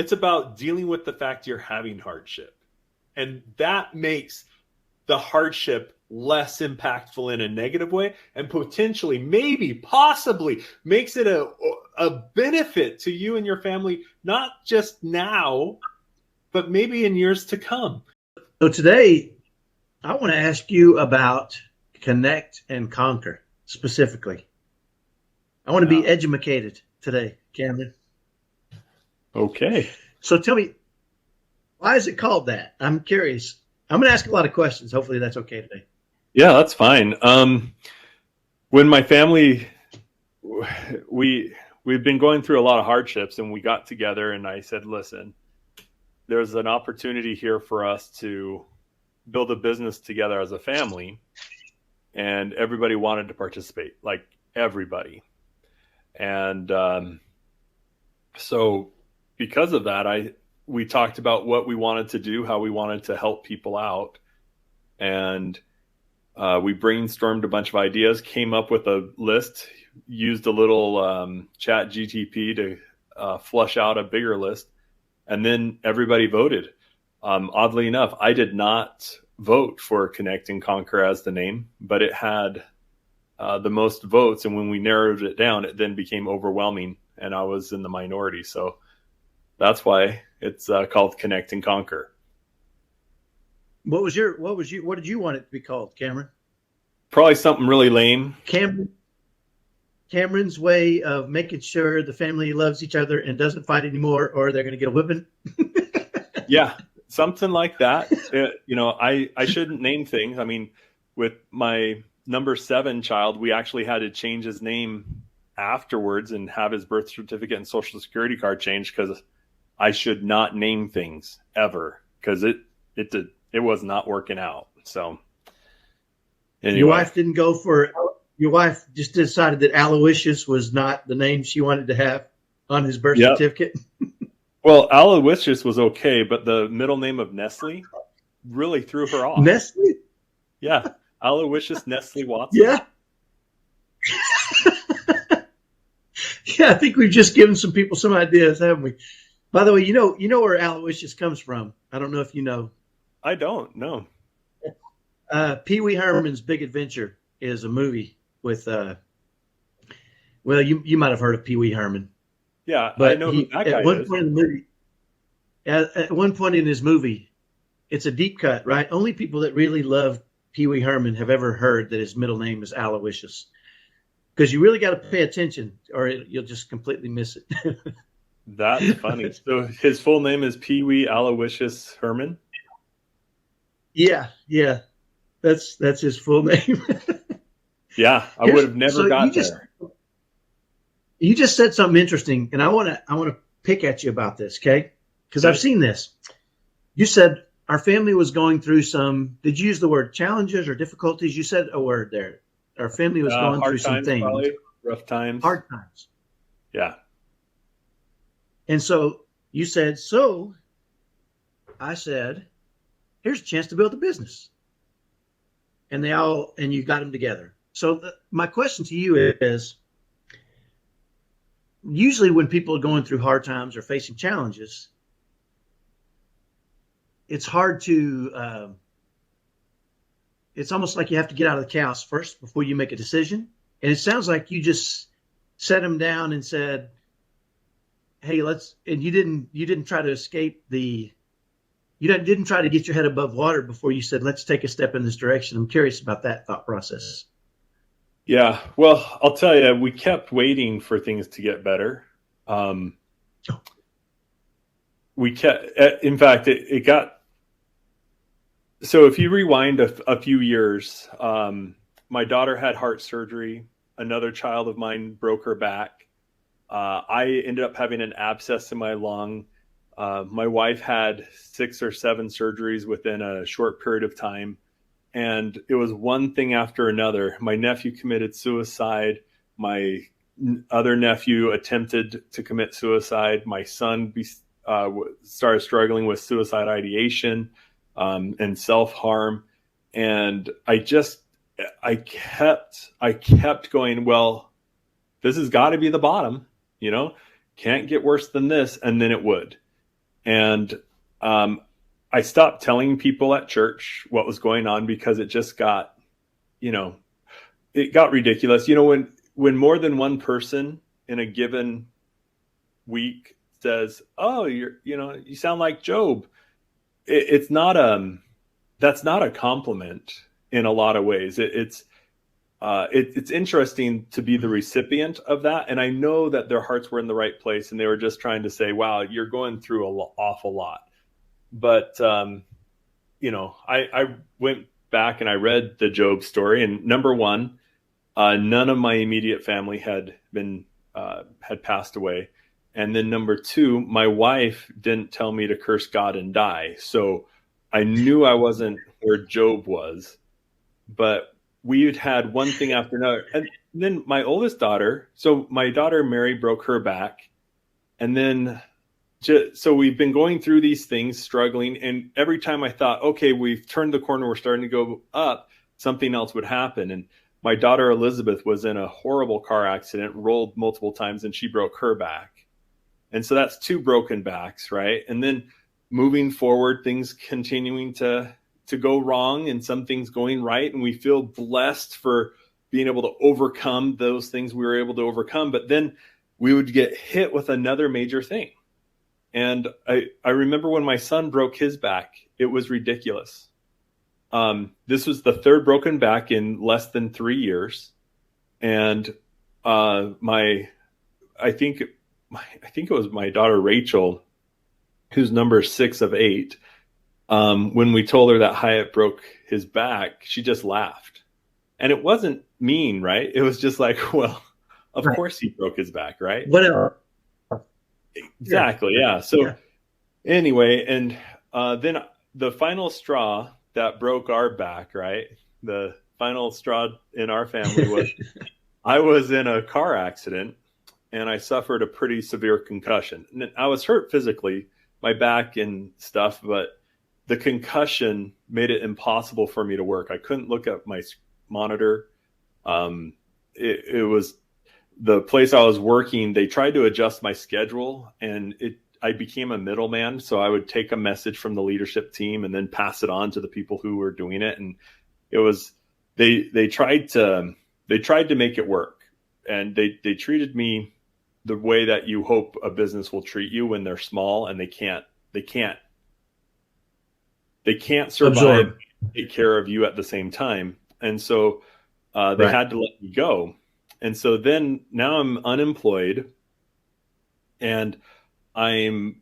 It's about dealing with the fact you're having hardship. And that makes the hardship less impactful in a negative way, and potentially, maybe, possibly makes it a benefit to you and your family, not just now, but maybe in years to come. So today, I want to ask you about Connect and Conquer specifically. I want to be educated today, Cameron. Okay. So tell me, why is it called that? I'm curious. I'm going to ask a lot of questions. Hopefully that's okay today. Yeah, that's fine. When my family, we've been going through a lot of hardships, and we got together, and I said, listen, there's an opportunity here for us to build a business together as a family. And everybody wanted to participate, like everybody. And so because of that, we talked about what we wanted to do, how we wanted to help people out. And we brainstormed a bunch of ideas, came up with a list, used a little chat GTP to flush out a bigger list. And then everybody voted. Oddly enough, I did not vote for Connect and Conquer as the name, but it had the most votes. And when we narrowed it down, it then became overwhelming, and I was in the minority. So that's why it's called Connect and Conquer. What did you want it to be called, Cameron? Probably something really lame. Cameron's way of making sure the family loves each other and doesn't fight anymore, or they're going to get a whipping. Yeah, something like that. I shouldn't name things. I mean, with my number 7 child, we actually had to change his name afterwards and have his birth certificate and social security card changed, because I should not name things ever, because it was not working out. So anyway. Your wife just decided that Aloysius was not the name she wanted to have on his birth certificate. Well, Aloysius was okay, but the middle name of Nestle really threw her off. Nestle? Yeah. Aloysius Nestle Watson. Yeah. Yeah, I think we've just given some people some ideas, haven't we? By the way, you know where Aloysius comes from. I don't know if you know. I don't know. Pee Wee Herman's Big Adventure is a movie with you might have heard of Pee Wee Herman. Yeah, but I know who that guy is. Point in the movie, at one point in his movie, it's a deep cut, right? Only people that really love Pee Wee Herman have ever heard that his middle name is Aloysius. Because you really got to pay attention, or you'll just completely miss it. That's funny. So his full name is Pee Wee Aloysius Herman? Yeah. That's his full name. Yeah, I would have never got there. You just said something interesting, and I want to pick at you about this, okay? Because I've seen this. You said our family was going through some. Did you use the word challenges or difficulties? You said a word there. Our family was going through some things. Probably. Rough times. Hard times. Yeah. And so you said, so I said, here's a chance to build a business. And you got them together. So my question to you is, usually when people are going through hard times or facing challenges, it's hard to, it's almost like you have to get out of the chaos first before you make a decision. And it sounds like you just set them down and said, hey, and you didn't try to escape you didn't try to get your head above water before you said, let's take a step in this direction. I'm curious about that thought process. Yeah. Well, I'll tell you, we kept waiting for things to get better. We kept, in fact, it got, so if you rewind a few years, my daughter had heart surgery. Another child of mine broke her back. I ended up having an abscess in my lung. My wife had 6 or 7 surgeries within a short period of time. And it was one thing after another. My nephew committed suicide. My other nephew attempted to commit suicide. My son started struggling with suicide ideation and self-harm. And I kept going, well, this has got to be the bottom, can't get worse than this. And then it would. And I stopped telling people at church what was going on because it just got, you know, it got ridiculous. You know, when more than one person in a given week says, "Oh, you sound like Job," it's not that's not a compliment in a lot of ways. It's interesting to be the recipient of that, and I know that their hearts were in the right place, and they were just trying to say, "Wow, you're going through an awful lot." But I went back and I read the Job story, and number one, none of my immediate family had passed away, and then number two, my wife didn't tell me to curse God and die, so I knew I wasn't where Job was. But we had one thing after another, and then my oldest daughter. So my daughter Mary broke her back, and then so we've been going through these things, struggling, and every time I thought, okay, we've turned the corner, we're starting to go up, something else would happen. And my daughter Elizabeth was in a horrible car accident, rolled multiple times, and she broke her back. And so that's two broken backs, right? And then moving forward, things continuing to go wrong and some things going right, and we feel blessed for being able to overcome those things we were able to overcome. But then we would get hit with another major thing. And I remember when my son broke his back, it was ridiculous. This was the third broken back in less than 3 years. And I think it was my daughter, Rachel, who's number 6 of 8. When we told her that Hyatt broke his back, she just laughed. And it wasn't mean, right? It was just like, well, of course he broke his back, right? What else? Exactly. Yeah. So anyway, and then the final straw that broke our back, right? The final straw in our family was I was in a car accident and I suffered a pretty severe concussion. And I was hurt physically, my back and stuff, but the concussion made it impossible for me to work. I couldn't look at my monitor. It was the place I was working. They tried to adjust my schedule, and I became a middleman. So I would take a message from the leadership team and then pass it on to the people who were doing it. And it was they tried to make it work, and they treated me the way that you hope a business will treat you when they're small and they can't survive, take care of you at the same time. And so they had to let me go. And so then now I'm unemployed and I'm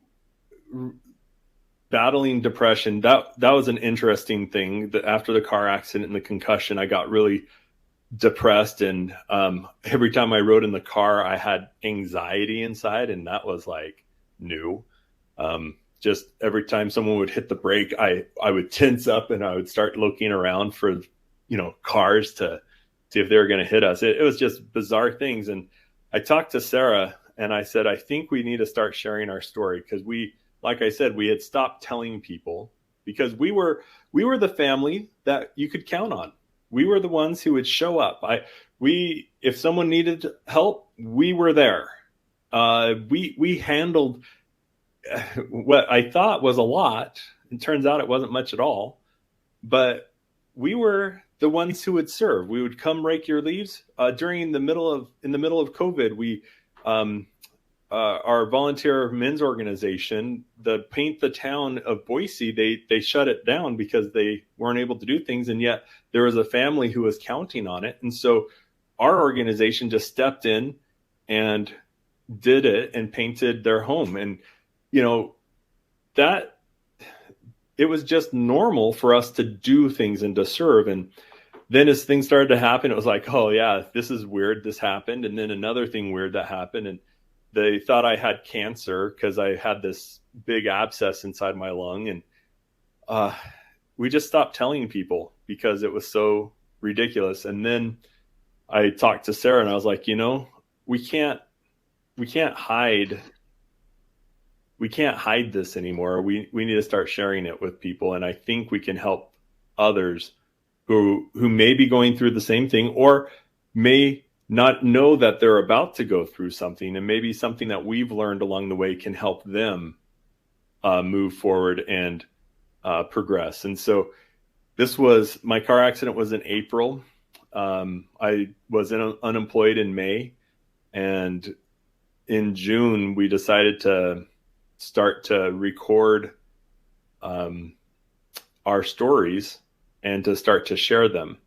battling depression. That was an interesting thing. That after the car accident and the concussion, I got really depressed, and every time I rode in the car, I had anxiety inside, and that was like new. Just every time someone would hit the brake, I would tense up and I would start looking around for, cars to see if they were going to hit us. It was just bizarre things. And I talked to Sarah and I said, I think we need to start sharing our story, because like I said, we had stopped telling people because we were the family that you could count on. We were the ones who would show up. If someone needed help, we were there. We handled what I thought was a lot. It turns out it wasn't much at all, but we were the ones who would serve. We would come rake your leaves in the middle of COVID. We, our volunteer men's organization, the Paint the Town of Boise, they shut it down because they weren't able to do things. And yet there was a family who was counting on it. And so our organization just stepped in and did it and painted their home. And, that it was just normal for us to do things and to serve. And then as things started to happen, it was like, oh yeah, this is weird. This happened. And then another thing weird that happened. And they thought I had cancer because I had this big abscess inside my lung. And we just stopped telling people because it was so ridiculous. And then I talked to Sarah and I was like, we can't hide. We can't hide this anymore. We need to start sharing it with people. And I think we can help others who may be going through the same thing or may not know that they're about to go through something. And maybe something that we've learned along the way can help them move forward and progress. And so my car accident was in April. I was unemployed in May, and in June we decided to start to record our stories and to start to share them.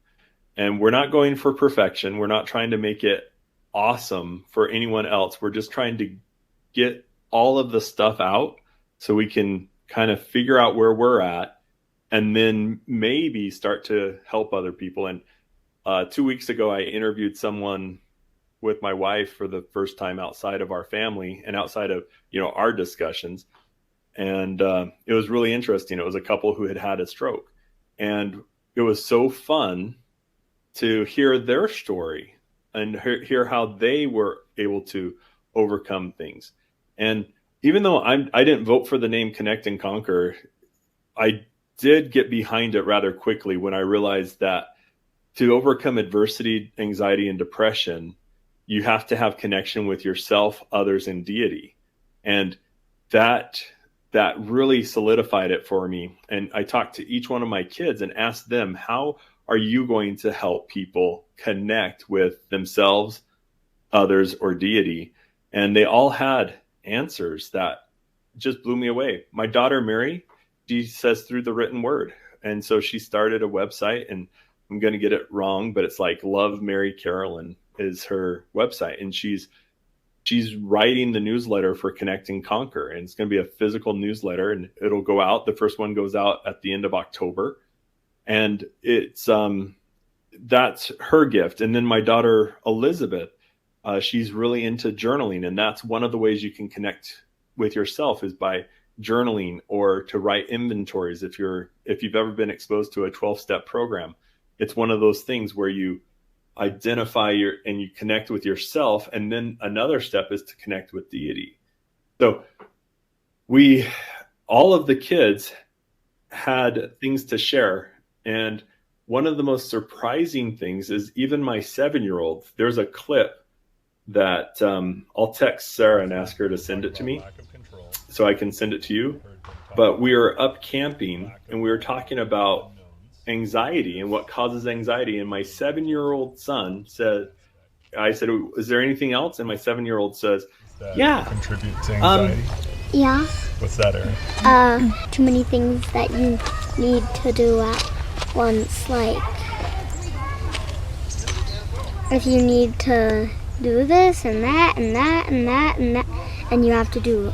And we're not going for perfection. We're not trying to make it awesome for anyone else. We're just trying to get all of the stuff out so we can kind of figure out where we're at and then maybe start to help other people. And 2 weeks ago, I interviewed someone with my wife for the first time outside of our family and outside of, our discussions. And it was really interesting. It was a couple who had had a stroke, and it was so fun to hear their story and hear how they were able to overcome things. And even though I didn't vote for the name Connect and Conquer, I did get behind it rather quickly when I realized that to overcome adversity, anxiety, and depression, you have to have connection with yourself, others, and deity. And that really solidified it for me. And I talked to each one of my kids and asked them, how are you going to help people connect with themselves, others, or deity? And they all had answers that just blew me away. My daughter, Mary, she says through the written word. And so she started a website, and I'm going to get it wrong, but it's like Love Mary Carolyn is her website. And she's writing the newsletter for Connect and Conquer. And it's going to be a physical newsletter, and it'll go out. The first one goes out at the end of October. And it's that's her gift. And then my daughter Elizabeth, she's really into journaling, and that's one of the ways you can connect with yourself is by journaling or to write inventories. If you've ever been exposed to a 12-step program, it's one of those things where you identify and you connect with yourself, and then another step is to connect with deity. So all of the kids had things to share. And one of the most surprising things is even my 7-year-old, there's a clip that I'll text Sarah and ask her to send it to me so I can send it to you. But we were up camping and we were talking about anxiety and what causes anxiety. And my 7-year-old son I said, is there anything else? And my 7-year-old says, yeah. Contribute to anxiety? Yeah. What's that, Aaron? Too many things that you need to do at once. Like, if you need to do this and that and that and that and that, and you have to do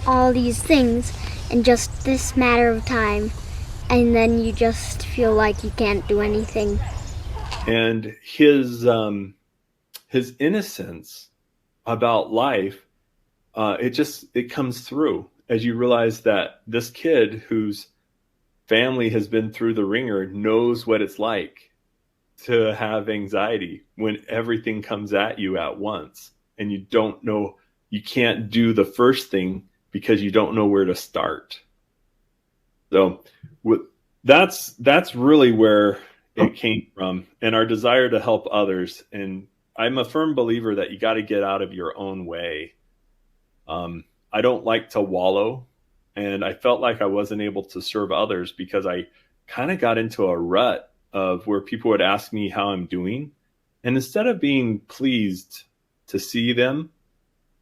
all these things in just this matter of time, and then you just feel like you can't do anything. And his innocence about life, it comes through as you realize that this kid whose family has been through the ringer knows what it's like to have anxiety when everything comes at you at once and you don't know, you can't do the first thing because you don't know where to start. So that's really where it came from, and our desire to help others. And I'm a firm believer that you got to get out of your own way. I don't like to wallow, and I felt like I wasn't able to serve others because I kind of got into a rut of where people would ask me how I'm doing. And instead of being pleased to see them,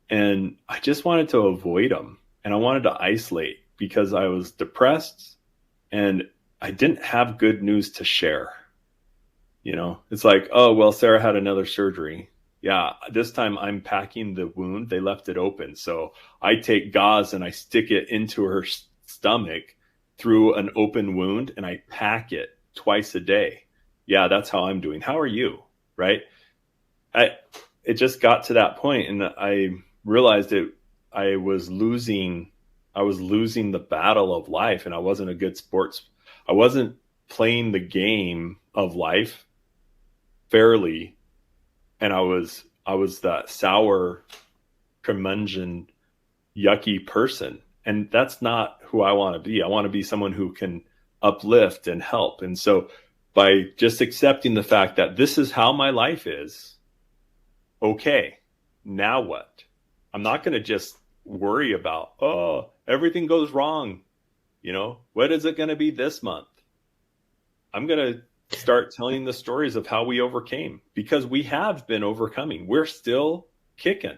and I just wanted to avoid them, and I wanted to isolate because I was depressed and I didn't have good news to share. It's like, oh, well, Sarah had another surgery. Yeah, this time I'm packing the wound. They left it open. So I take gauze and I stick it into her stomach through an open wound, and I pack it twice a day. Yeah, that's how I'm doing. How are you? Right? It just got to that point, and I realized I was losing the battle of life, and I wasn't a good I wasn't playing the game of life fairly. And I was that sour, curmudgeon, yucky person. And that's not who I want to be. I want to be someone who can uplift and help. And so by just accepting the fact that this is how my life is, okay, now what? I'm not going to just worry about, everything goes wrong, what is it going to be this month? I'm going to start telling the stories of how we overcame, because we have been overcoming. We're still kicking.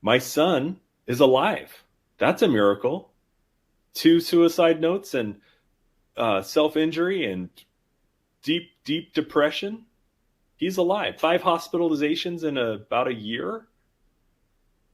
My son is alive. That's a miracle. 2 suicide notes and self-injury and deep depression. He's alive. 5 hospitalizations in about a year.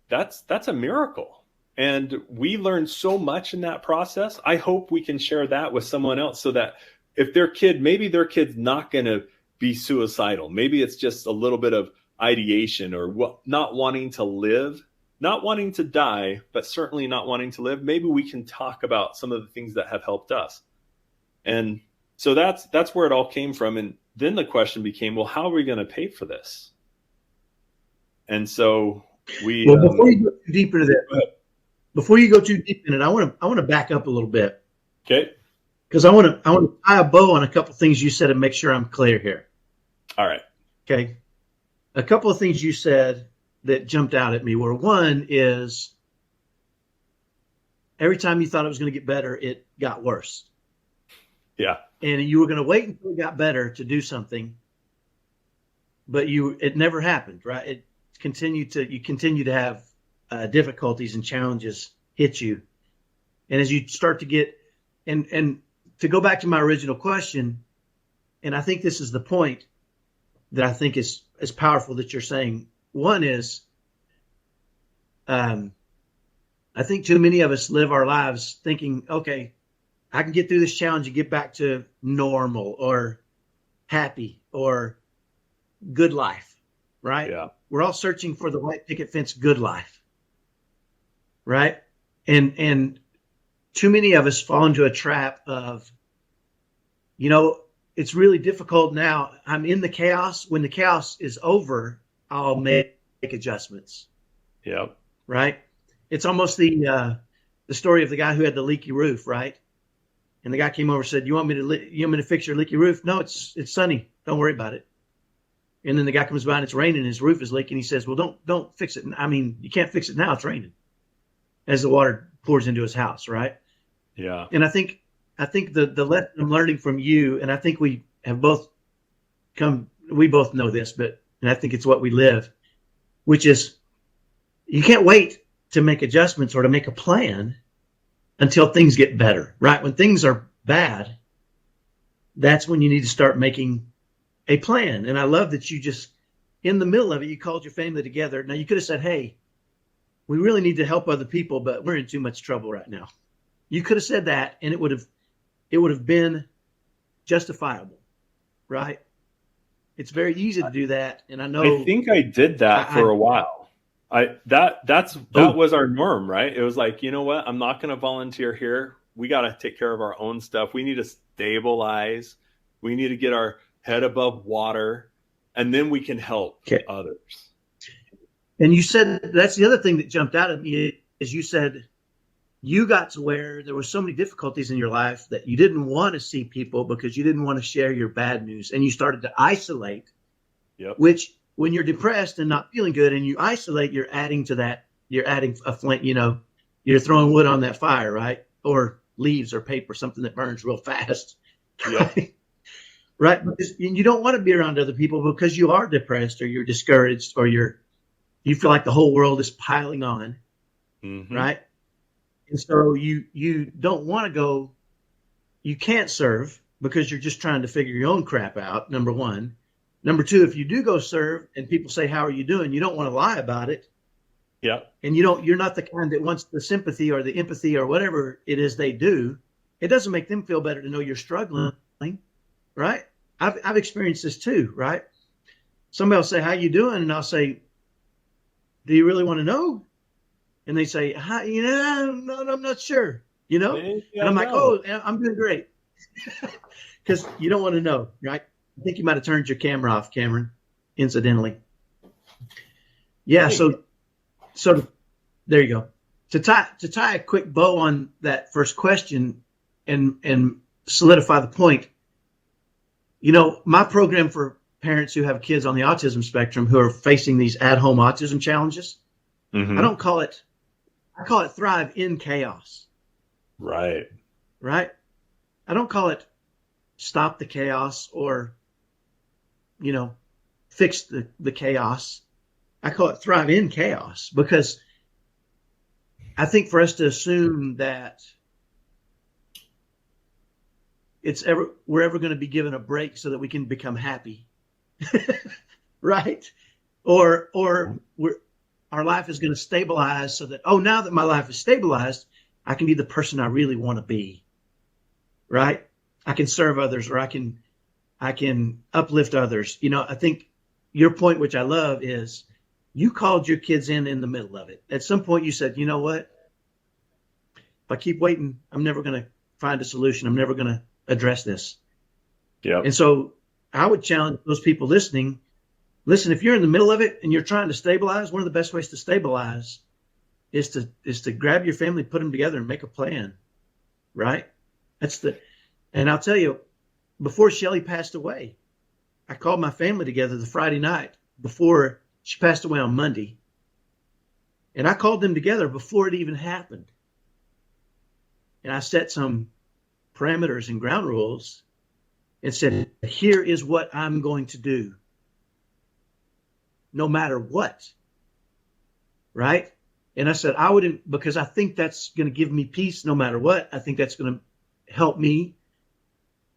That's a miracle. And we learned so much in that process. I hope we can share that with someone else, so that if maybe their kid's not going to be suicidal. Maybe it's just a little bit of ideation, or not wanting to live, not wanting to die, but certainly not wanting to live. Maybe we can talk about some of the things that have helped us. And so that's where it all came from. And then the question became, well, how are we going to pay for this? And so before you go too deep into that, before you go too deep in it, I want to back up a little bit. Okay. Because I want to tie a bow on a couple things you said and make sure I'm clear here. All right. Okay. A couple of things you said that jumped out at me were, one is every time you thought it was going to get better, it got worse. Yeah. And you were going to wait until it got better to do something, but it never happened, right? You continue to have difficulties and challenges hit you. And as you start to get, and to go back to my original question, and I think this is the point that I think is powerful that you're saying. One is, I think too many of us live our lives thinking, okay, I can get through this challenge and get back to normal or happy or good life, right? Yeah. We're all searching for the white picket fence good life, right? And too many of us fall into a trap of, it's really difficult now. I'm in the chaos. When the chaos is over, I'll make adjustments. Yeah. Right. It's almost the story of the guy who had the leaky roof, right? And the guy came over and said, you want me to fix your leaky roof? No, it's sunny. Don't worry about it. And then the guy comes by and it's raining and his roof is leaking. He says, well, don't fix it. I mean, you can't fix it now. It's raining. As the water pours into his house, right? Yeah. And I think the lesson I'm learning from you, and I think we both know this, and I think it's what we live, which is you can't wait to make adjustments or to make a plan until things get better, right? When things are bad, that's when you need to start making a plan. And I love that you just, in the middle of it, you called your family together. Now you could have said, hey, we really need to help other people, but we're in too much trouble right now. You could have said that and it would have been justifiable, right? It's very easy to do that. And I know, I think I did that for a while. That was our norm, right? It was like, you know what? I'm not going to volunteer here. We got to take care of our own stuff. We need to stabilize. We need to get our head above water, and then we can help others. And you said, that's the other thing that jumped out at me, is you said you got to where there were so many difficulties in your life that you didn't want to see people because you didn't want to share your bad news, and you started to isolate. Yep. Which, when you're depressed and not feeling good and you isolate, you're adding to that. You're adding a flint, you're throwing wood on that fire, right? Or leaves or paper, something that burns real fast. Yep. Right. Because you don't want to be around other people because you are depressed or you're discouraged or you feel like the whole world is piling on. Mm-hmm. Right. And so you don't want to go, you can't serve because you're just trying to figure your own crap out. Number one. Number two, if you do go serve and people say, how are you doing? You don't want to lie about it. Yeah. And you're not the kind that wants the sympathy or the empathy or whatever it is they do. It doesn't make them feel better to know you're struggling. Right. I've experienced this too. Right. Somebody will say, how you doing? And I'll say, do you really want to know? And they say, no, I'm not sure, and I'm like, oh, I'm doing great. Because you don't want to know. Right. I think you might have turned your camera off, Cameron, incidentally. Yeah. So there you go. To tie a quick bow on that first question and solidify the point, my program for parents who have kids on the autism spectrum who are facing these at-home autism challenges, mm-hmm. I don't call it I call it thrive in chaos, Right. right? I don't call it stop the chaos or, fix the chaos. I call it thrive in chaos, because I think for us to assume that we're ever going to be given a break so that we can become happy, right? Or our life is going to stabilize so that, now that my life is stabilized, I can be the person I really want to be, right? I can serve others, or I can uplift others. I think your point, which I love, is you called your kids in the middle of it. At some point you said, you know what? If I keep waiting, I'm never going to find a solution. I'm never going to address this. Yeah. And so I would challenge those people listening. Listen, if you're in the middle of it and you're trying to stabilize, one of the best ways to stabilize is to grab your family, put them together, and make a plan, right? And I'll tell you, before Shelly passed away, I called my family together the Friday night before she passed away on Monday. And I called them together before it even happened. And I set some parameters and ground rules and said, here is what I'm going to do, no matter what, right? And I said, because I think that's going to give me peace no matter what. I think that's going to help me.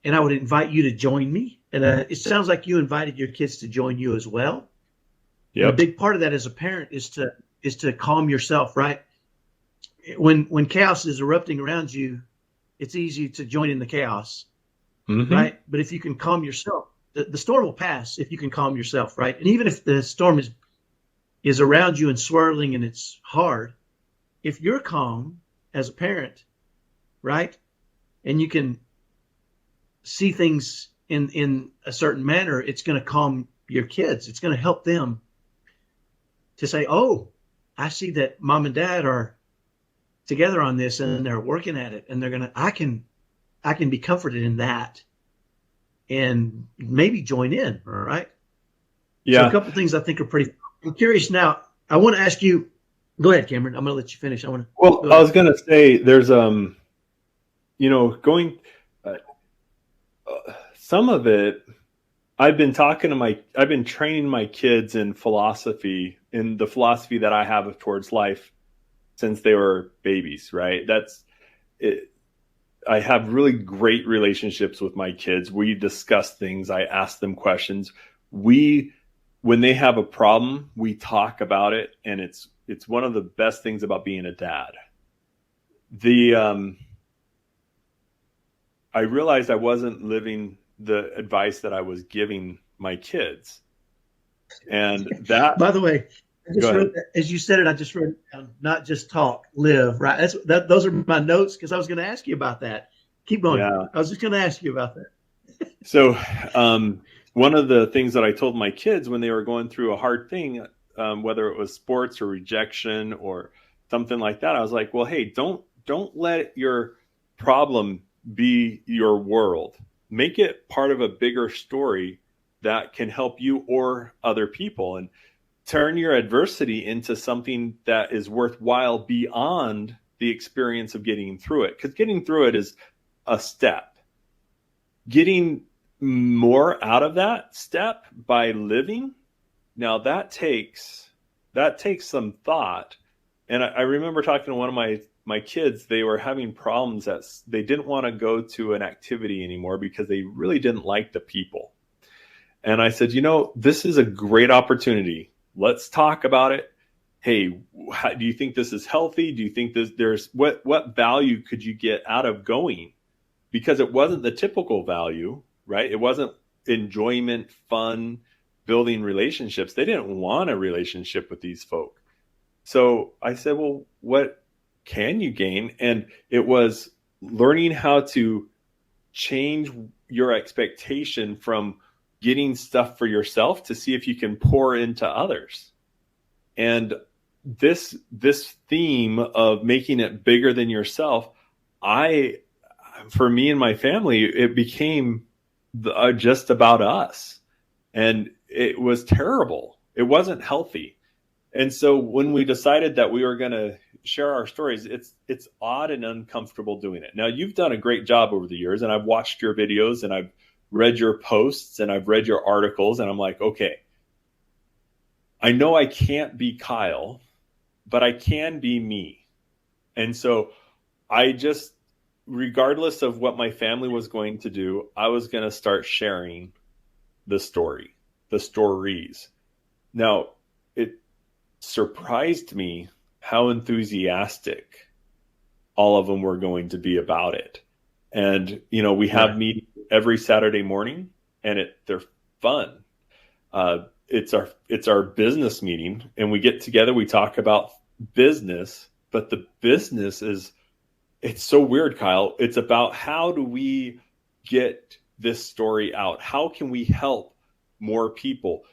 And I would invite you to join me. And it sounds like you invited your kids to join you as well. Yeah. A big part of that as a parent is to calm yourself, right? When chaos is erupting around you, it's easy to join in the chaos, right? But if you can calm yourself, the storm will pass if you can calm yourself, right? And even if the storm is around you and swirling and it's hard, if you're calm as a parent, right, and you can see things in a certain manner, it's going to calm your kids. It's going to help them to say, I see that mom and dad are together on this and they're working at it, and I can be comforted in that and maybe join in. All right. Yeah. So a couple of things I think are pretty, I'm curious now. I want to ask you, go ahead, Cameron. I'm going to let you finish. I was going to say there's, some of it, I've been training my kids in philosophy, in the philosophy that I have towards life since they were babies, right? That's it. I have really great relationships with my kids. We discuss things. I ask them questions. When they have a problem, we talk about it. And it's one of the best things about being a dad. I realized I wasn't living the advice that I was giving my kids. And that, by the way, as you said it, I just wrote it down, not just talk, live, right? Those are my notes, because I was going to ask you about that. Keep going. Yeah. I was just going to ask you about that. So one of the things that I told my kids when they were going through a hard thing, whether it was sports or rejection or something like that, I was like, well, hey, don't let your problem be your world. Make it part of a bigger story that can help you or other people, and turn your adversity into something that is worthwhile beyond the experience of getting through it. Because getting through it is a step. Getting more out of that step by living, now that takes some thought. And I remember talking to one of my kids. They were having problems that they didn't want to go to an activity anymore because they really didn't like the people. And I said, this is a great opportunity. Let's talk about it. Hey, do you think this is healthy? Do you think there's what value could you get out of going? Because it wasn't the typical value, right? It wasn't enjoyment, fun, building relationships. They didn't want a relationship with these folk. So I said, well, what can you gain? And it was learning how to change your expectation from getting stuff for yourself to see if you can pour into others. And this theme of making it bigger than yourself, for me and my family, it became just about us. And it was terrible. It wasn't healthy. And so when we decided that we were going to share our stories, it's odd and uncomfortable doing it. Now, you've done a great job over the years, and I've watched your videos and I've read your posts and I've read your articles, and I'm like, okay, I know I can't be Kyle, but I can be me. And so I just, regardless of what my family was going to do, I was going to start sharing the stories. Now, it surprised me how enthusiastic all of them were going to be about it. And, we have meetings every Saturday morning, and they're fun. It's our business meeting, and we get together, we talk about business, but the business it's so weird, Kyle. It's about, how do we get this story out? How can we help more people?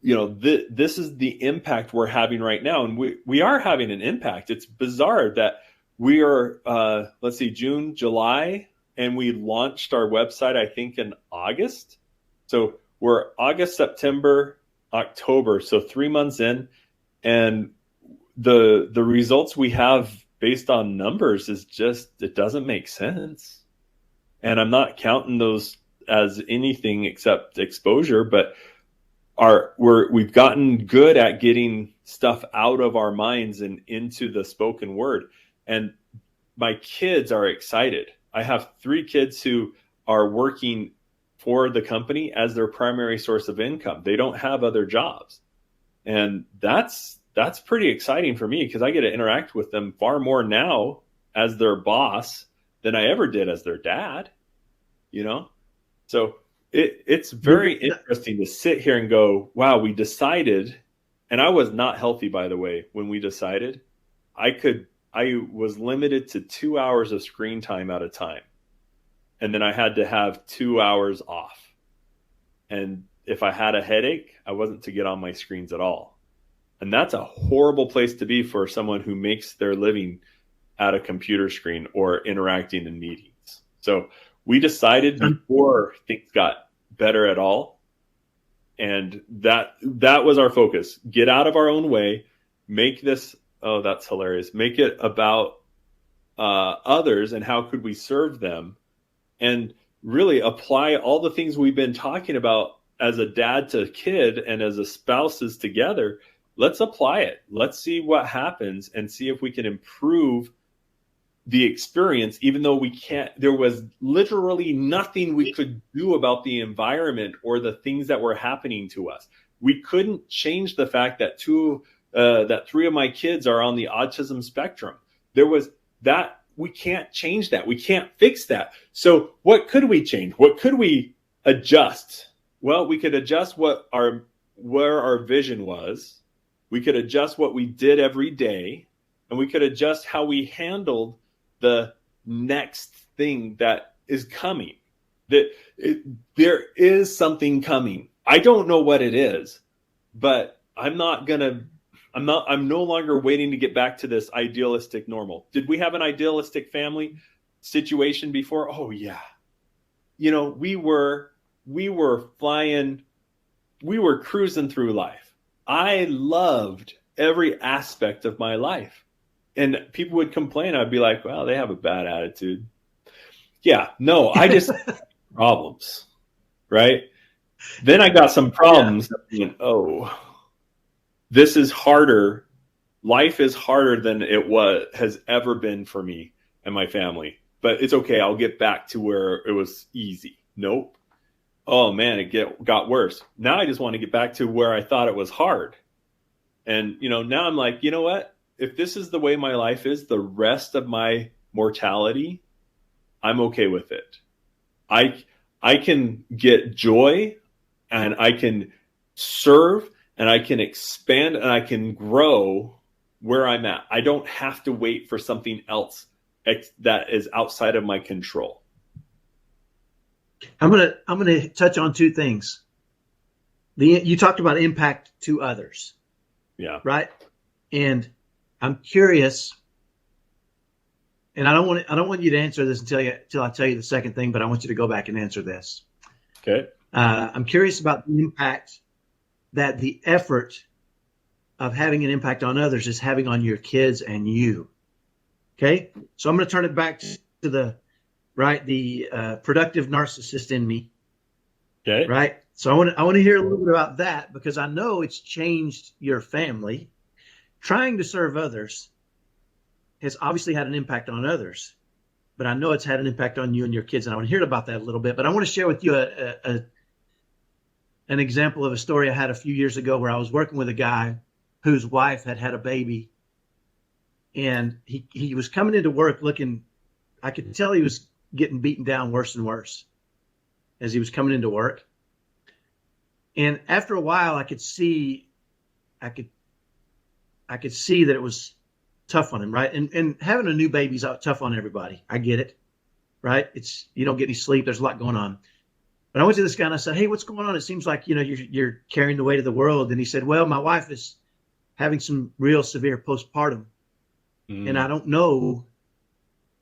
This is the impact we're having right now. And we are having an impact. It's bizarre that we are, June, July, and we launched our website, I think, in August. So we're August, September, October. So 3 months in, and the results we have based on numbers is just, it doesn't make sense. And I'm not counting those as anything except exposure, but we've gotten good at getting stuff out of our minds and into the spoken word. And my kids are excited. I have 3 kids who are working for the company as their primary source of income. They don't have other jobs. And that's pretty exciting for me, because I get to interact with them far more now as their boss than I ever did as their dad, So it's very interesting to sit here and go, wow, we decided, and I was not healthy, by the way, when we decided. I was limited to 2 hours of screen time at a time. And then I had to have 2 hours off. And if I had a headache, I wasn't to get on my screens at all. And that's a horrible place to be for someone who makes their living at a computer screen or interacting in meetings. So we decided before things got better at all. And that was our focus. Get out of our own way, make this, oh, that's hilarious. Make it about others and how could we serve them, and really apply all the things we've been talking about as a dad to kid and as a spouses together. Let's apply it. Let's see what happens and see if we can improve the experience, even though there was literally nothing we could do about the environment or the things that were happening to us. We couldn't change the fact that 3 of my kids are on the autism spectrum. There was that. We can't change that. We can't fix that. So what could we change? What could we adjust? Well, we could adjust where our vision was. We could adjust what we did every day, and we could adjust how we handled the next thing that is coming. There is something coming. I don't know what it is, but I'm no longer waiting to get back to this idealistic normal. Did we have an idealistic family situation before? Oh yeah. We were flying, we were cruising through life. I loved every aspect of my life. And people would complain. I'd be like, well, they have a bad attitude. Yeah, no, I just problems, right? Then I got some problems. Yeah. This is harder. Life is harder than it has ever been for me and my family. But it's okay. I'll get back to where it was easy. Nope. Oh man, it got worse. Now I just want to get back to where I thought it was hard. And now I'm like, you know what? If this is the way my life is the rest of my mortality, I'm okay with it. I can get joy, and I can serve, and I can expand, and I can grow where I'm at. I don't have to wait for something else that is outside of my control. I'm gonna touch on 2 things. You talked about impact to others. Yeah. Right. And I'm curious, and I don't want you to answer this until I tell you the second thing, but I want you to go back and answer this. Okay. I'm curious about the impact that the effort of having an impact on others is having on your kids and you. Okay. So I'm going to turn it back to the productive narcissist in me. Okay. Right. So I want to hear a little bit about that, because I know it's changed your family. Trying to serve others has obviously had an impact on others, but I know it's had an impact on you and your kids. And I want to hear about that a little bit, but I want to share with you an example of a story I had a few years ago where I was working with a guy whose wife had a baby, and he was coming into work looking, I could tell he was getting beaten down worse and worse as he was coming into work. And after a while, I could see that it was tough on him, right? And having a new baby's tough on everybody. I get it, right? You don't get any sleep. There's a lot going on. But I went to this guy and I said, "Hey, what's going on? It seems like, you're carrying the weight of the world." And he said, "Well, my wife is having some real severe postpartum, and I don't know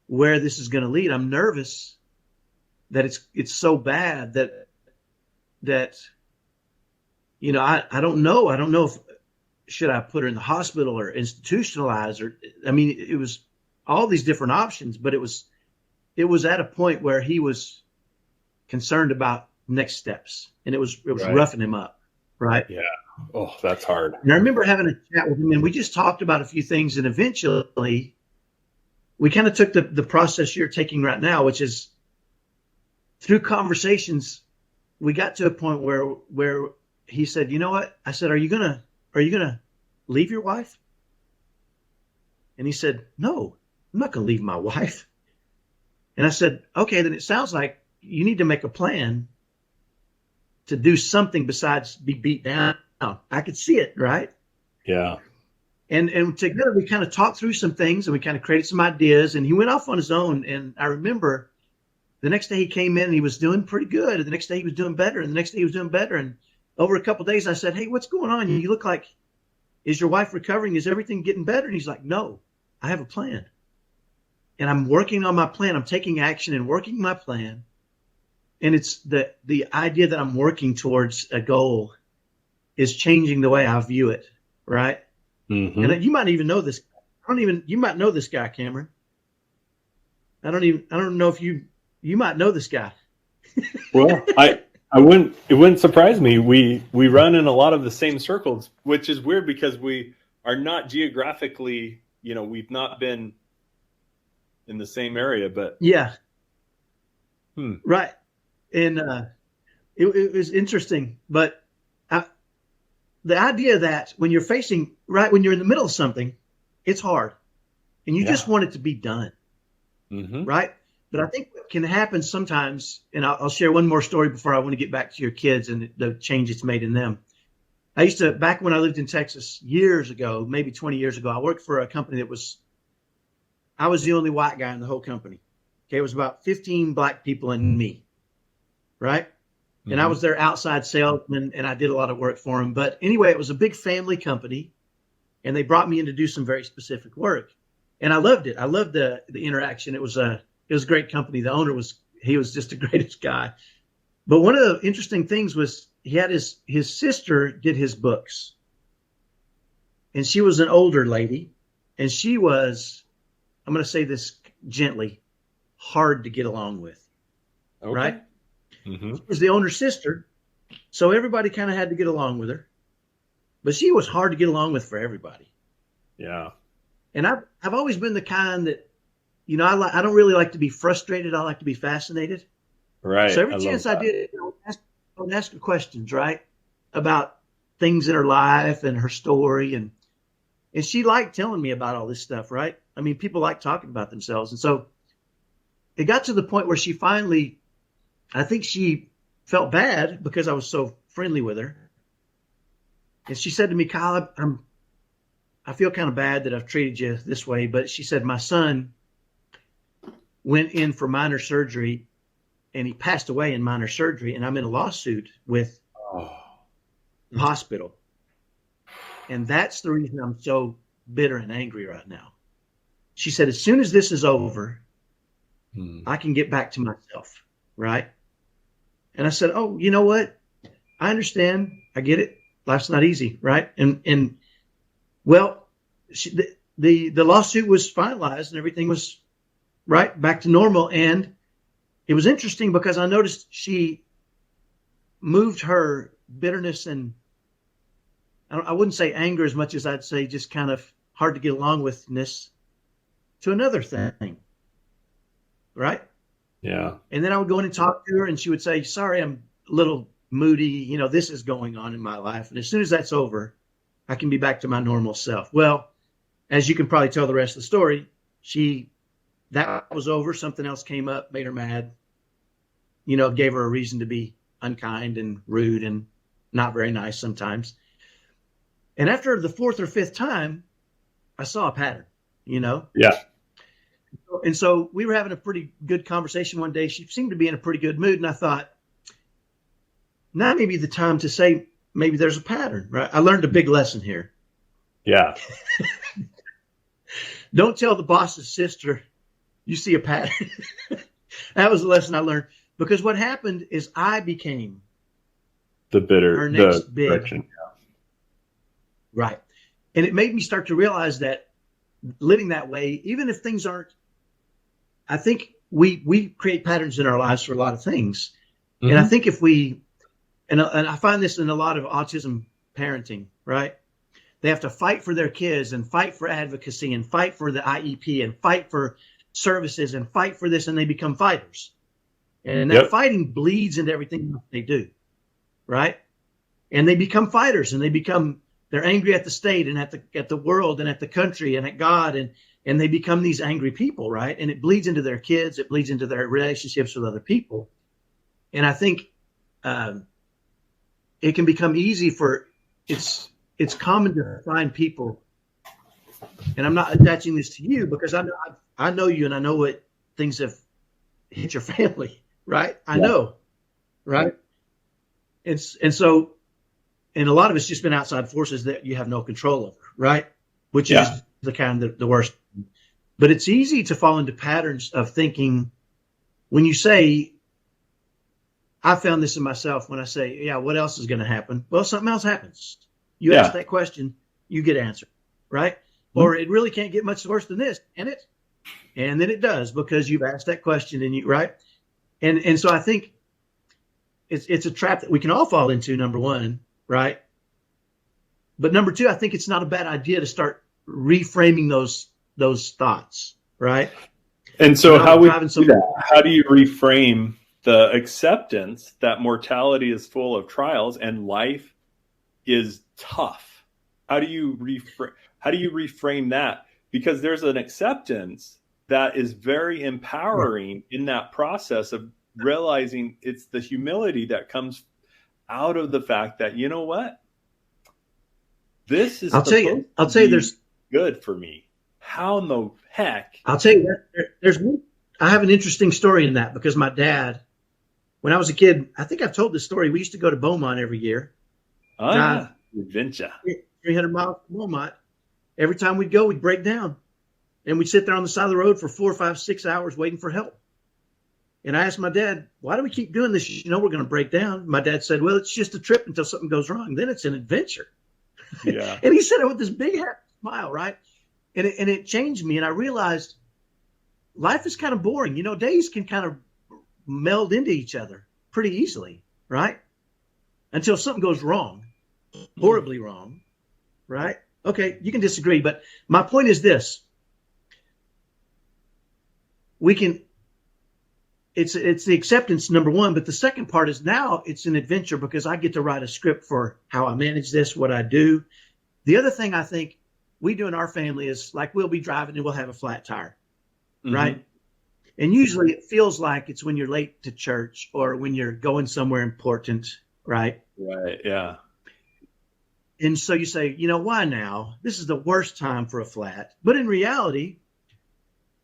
where this is going to lead. I'm nervous that it's so bad that I don't know. I don't know if should I put her in the hospital or institutionalize her." I mean, it was all these different options, but it was at a point where he was concerned about next steps, and it was Right. roughing him up. Right. Yeah. Oh, that's hard. And I remember having a chat with him, and we just talked about a few things, and eventually we kind of took the process you're taking right now, which is through conversations, we got to a point where he said, "You know what?" I said, Are you gonna leave your wife?" And he said, "No, I'm not gonna leave my wife." And I said, "Okay, then it sounds like you need to make a plan to do something besides be beat down." I could see it, right? Yeah. And together we kind of talked through some things, and we kind of created some ideas, and he went off on his own. And I remember the next day he came in and he was doing pretty good. And the next day he was doing better. And the next day he was doing better. And over a couple of days I said, "Hey, what's going on? You look like, is your wife recovering? Is everything getting better?" And he's like, "No, I have a plan. And I'm working on my plan. I'm taking action and working my plan. And it's the idea that I'm working towards a goal is changing the way I view it." Right. Mm-hmm. And you might even know this. You might know this guy, Cameron. I don't know if you might know this guy. Well, it wouldn't surprise me. We run in a lot of the same circles, which is weird because we are not geographically, we've not been in the same area, but Yeah. Right. And it was interesting, but the idea that when you're when you're in the middle of something, it's hard and you just want it to be done. Mm-hmm. Right. But I think what can happen sometimes, and I'll share one more story before I want to get back to your kids and the change it's made in them. Back when I lived in Texas years ago, maybe 20 years ago, I worked for a company I was the only white guy in the whole company. Okay. It was about 15 black people and me. Right. And I was their outside salesman, and I did a lot of work for them. But anyway, it was a big family company, and they brought me in to do some very specific work. And I loved it. I loved the interaction. It was a great company. The owner was just the greatest guy. But one of the interesting things was he had his sister did his books. And she was an older lady, and she was, I'm going to say this gently, hard to get along with. Okay. Right? Mm-hmm. She was the owner's sister, so everybody kind of had to get along with her. But she was hard to get along with for everybody. Yeah. And I've always been the kind that, I don't really like to be frustrated. I like to be fascinated. Right. So every chance I did, I would ask her questions, right, about things in her life and her story, and she liked telling me about all this stuff, right? I mean, people like talking about themselves, and so it got to the point where she finally. I think she felt bad because I was so friendly with her. And she said to me, "Kyle, I feel kind of bad that I've treated you this way." But she said, "My son went in for minor surgery, and he passed away in minor surgery. And I'm in a lawsuit with the hospital. And that's the reason I'm so bitter and angry right now." She said, "As soon as this is over, I can get back to myself." Right. And I said, "Oh, you know what? I understand. I get it. Life's not easy." Right. And Well, the lawsuit was finalized and everything was right back to normal. And it was interesting because I noticed she moved her bitterness and I wouldn't say anger as much as I'd say just kind of hard to get along withness to another thing. Right. Yeah. And then I would go in and talk to her and she would say, sorry, I'm a little moody. You know, this is going on in my life. And as soon as that's over, I can be back to my normal self. Well, as you can probably tell the rest of the story, that was over. Something else came up, made her mad, you know, gave her a reason to be unkind and rude and not very nice sometimes. And after the fourth or fifth time, I saw a pattern, you know? Yeah. And so we were having a pretty good conversation one day. She seemed to be in a pretty good mood. And I thought, now may be the time to say, maybe there's a pattern, right? I learned a big lesson here. Yeah. Don't tell the boss's sister you see a pattern. That was the lesson I learned. Because what happened is I became her next big direction. Right. And it made me start to realize that living that way, even if things aren't, I think we create patterns in our lives for a lot of things. Mm-hmm. And I think if and I find this in a lot of autism parenting, right? They have to fight for their kids and fight for advocacy and fight for the IEP and fight for services and fight for this, and they become fighters. And that fighting bleeds into everything they do, right? And they become fighters, and they're angry at the state and at the world and at the country and at God, and they become these angry people, right? And it bleeds into their kids, it bleeds into their relationships with other people. And I think it can become easy it's common to find people, and I'm not attaching this to you because I know you and I know what things have hit your family, right? I know, right? And so a lot of it's just been outside forces that you have no control over, right? Which is the kind of the worst. But it's easy to fall into patterns of thinking when you say, I found this in myself when I say, yeah, what else is going to happen? Well, something else happens. You ask that question, you get answered, right? Mm-hmm. Or it really can't get much worse than this, can it? And then it does because you've asked that question and right? And so I think it's a trap that we can all fall into, number one, right? But number two, I think it's not a bad idea to start reframing those thoughts, right? And so how do you reframe the acceptance that mortality is full of trials and life is tough? How do you reframe that? Because there's an acceptance that is very empowering in that process of realizing it's the humility that comes out of the fact that, you know what? This is I'll tell you there's good for me. How in the heck? I'll tell you I have an interesting story in that because my dad, when I was a kid, I think I've told this story. We used to go to Beaumont every year. Oh, yeah. Adventure. 300 miles from Beaumont. Every time we'd go, we'd break down. And we'd sit there on the side of the road for 4, 5, 6 hours waiting for help. And I asked my dad, why do we keep doing this? You know, we're going to break down. My dad said, well, it's just a trip until something goes wrong. Then it's an adventure. Yeah. And he said it with this big happy smile, right? And it changed me. And I realized life is kind of boring. You know, days can kind of meld into each other pretty easily, right? Until something goes wrong, horribly wrong, right? Okay, you can disagree, but my point is this. It's the acceptance, number one, but the second part is now it's an adventure because I get to write a script for how I manage this, what I do. The other thing I think we do in our family is like we'll be driving and we'll have a flat tire, right? And usually it feels like it's when you're late to church or when you're going somewhere important, right? Right, yeah. And so you say, you know, why now? This is the worst time for a flat. But in reality,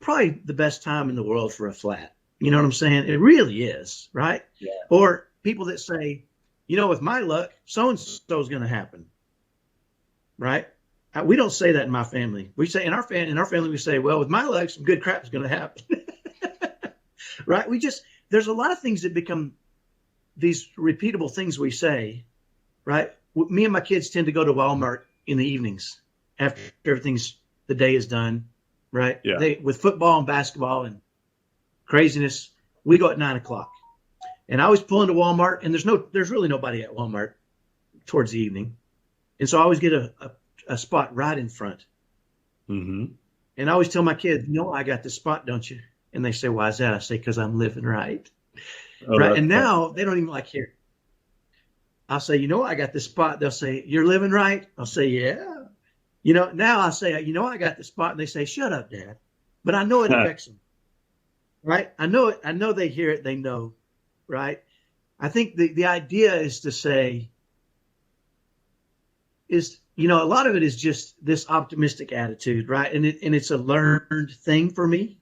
probably the best time in the world for a flat. You know what I'm saying? It really is, right? Yeah. Or people that say, you know, with my luck, so-and-so is going to happen, right? We don't say that in my family. We say in our family, we say, well, with my luck, some good crap is going to happen, right? There's a lot of things that become these repeatable things we say, right? Me and my kids tend to go to Walmart in the evenings after the day is done, right? Yeah. With football and basketball and craziness, we go at 9:00. And I always pull into Walmart, and there's really nobody at Walmart towards the evening. And so I always get a spot right in front. Mm-hmm. And I always tell my kids, I got this spot, don't you? And they say, why is that? I say, because I'm living right. Oh, Right. And now they don't even like hearing. I'll say, I got this spot. They'll say, you're living right. I'll say, yeah. Now I say, I got the spot. And they say, shut up, Dad. But I know it affects them. Right. I know it. I know they hear it. They know. Right. I think the idea is to say, a lot of it is just this optimistic attitude. Right. And it's a learned thing for me,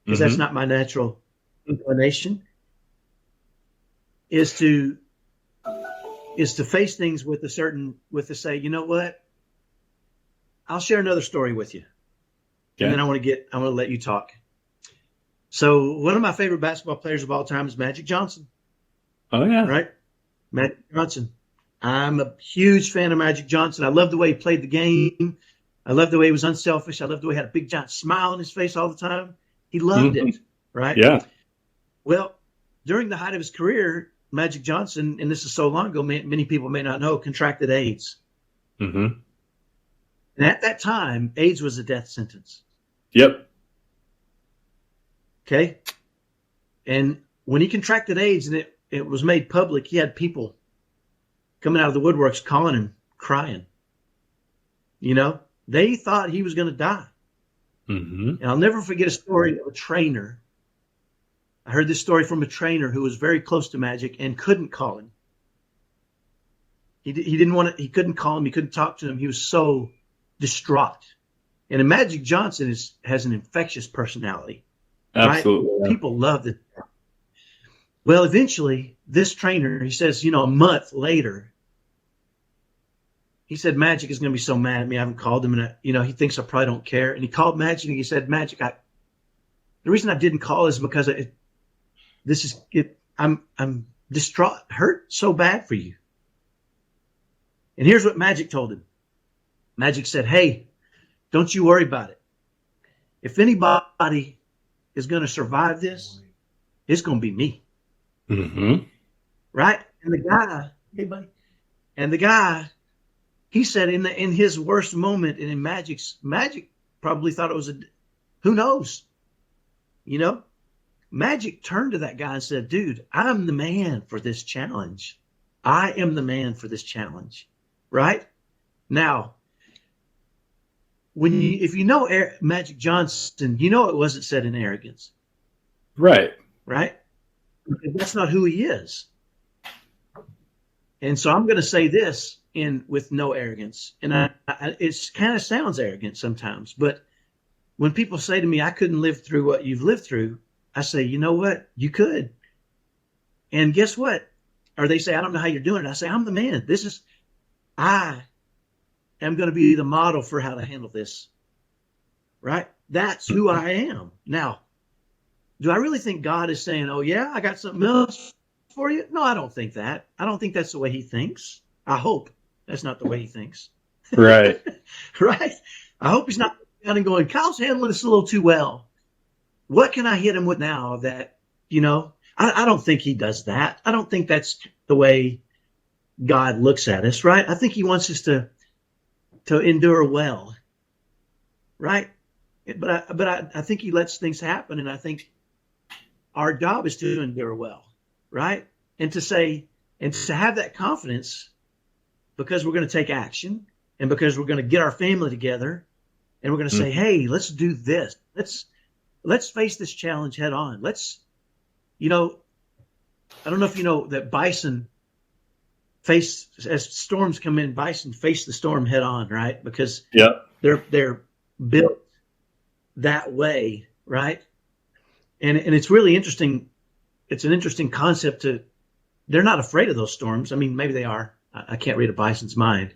because that's not my natural inclination, is to face things with to say, you know what? I'll share another story with you. Okay. And then I want to let you talk. So one of my favorite basketball players of all time is Magic Johnson. Oh, yeah. Right? Magic Johnson. I'm a huge fan of Magic Johnson. I love the way he played the game. I love the way he was unselfish. I love the way he had a big giant smile on his face all the time. He loved it. Right? Yeah. Well, during the height of his career, Magic Johnson, and this is so long ago, many people may not know, contracted AIDS. Mm-hmm. And at that time, AIDS was a death sentence. Yep. Okay. And when he contracted AIDS and it was made public, he had people coming out of the woodworks calling him, crying. They thought he was going to die. Mm-hmm. And I'll never forget a story of a trainer. I heard this story from a trainer who was very close to Magic and couldn't call him. He couldn't call him. He couldn't talk to him. He was so distraught. And Magic Johnson has an infectious personality. Absolutely. Right? Yeah. People love it. Well, eventually, this trainer, he says, a month later, he said, Magic is going to be so mad at me. I haven't called him. And, he thinks I probably don't care. And he called Magic and he said, Magic, the reason I didn't call is because I'm distraught, hurt so bad for you. And here's what Magic told him. Magic said, hey, don't you worry about it. If anybody is going to survive this, it's going to be me. Mm-hmm. Right? And the guy, hey buddy, he said in his worst moment, and in Magic probably thought it was who knows? Magic turned to that guy and said, dude, I'm the man for this challenge. I am the man for this challenge. Right? Now, if you know Magic Johnson, it wasn't said in arrogance. Right. Right? Because that's not who he is. And so I'm going to say this with no arrogance. And it kind of sounds arrogant sometimes. But when people say to me, I couldn't live through what you've lived through, I say, you know what? You could. And guess what? Or they say, I don't know how you're doing it. I say, I'm the man. I am going to be the model for how to handle this. Right? That's who I am. Now, do I really think God is saying, oh, yeah, I got something else for you? No, I don't think that. I don't think that's the way he thinks. I hope that's not the way he thinks. Right. Right? I hope he's not down and going, Kyle's handling this a little too well. What can I hit him with now that, I don't think he does that. I don't think that's the way God looks at us, right? I think he wants us to endure well, right? But I think he lets things happen, and I think our job is to endure well, right? And to have that confidence, because we're going to take action, and because we're going to get our family together, and we're going to say, hey, let's do this. Let's face this challenge head on. I don't know if you know that bison as storms come in, bison face the storm head on, right? Because they're built that way, right? And it's really interesting. It's an interesting concept they're not afraid of those storms. I mean, maybe they are. I can't read a bison's mind,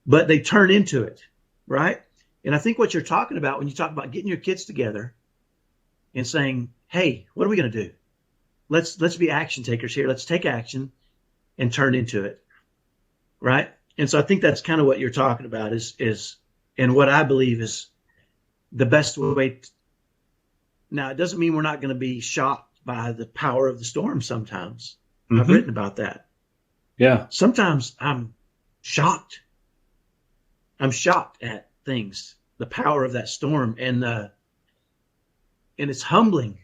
but they turn into it, right? And I think what you're talking about when you talk about getting your kids together and saying, hey, what are we going to do? Let's be action takers here. Let's take action and turn into it. Right. And so I think that's kind of what you're talking about is and what I believe is the best way. Now, it doesn't mean we're not going to be shocked by the power of the storm sometimes. I've written about that. Yeah. Sometimes I'm shocked. I'm shocked at things, the power of that storm, and it's humbling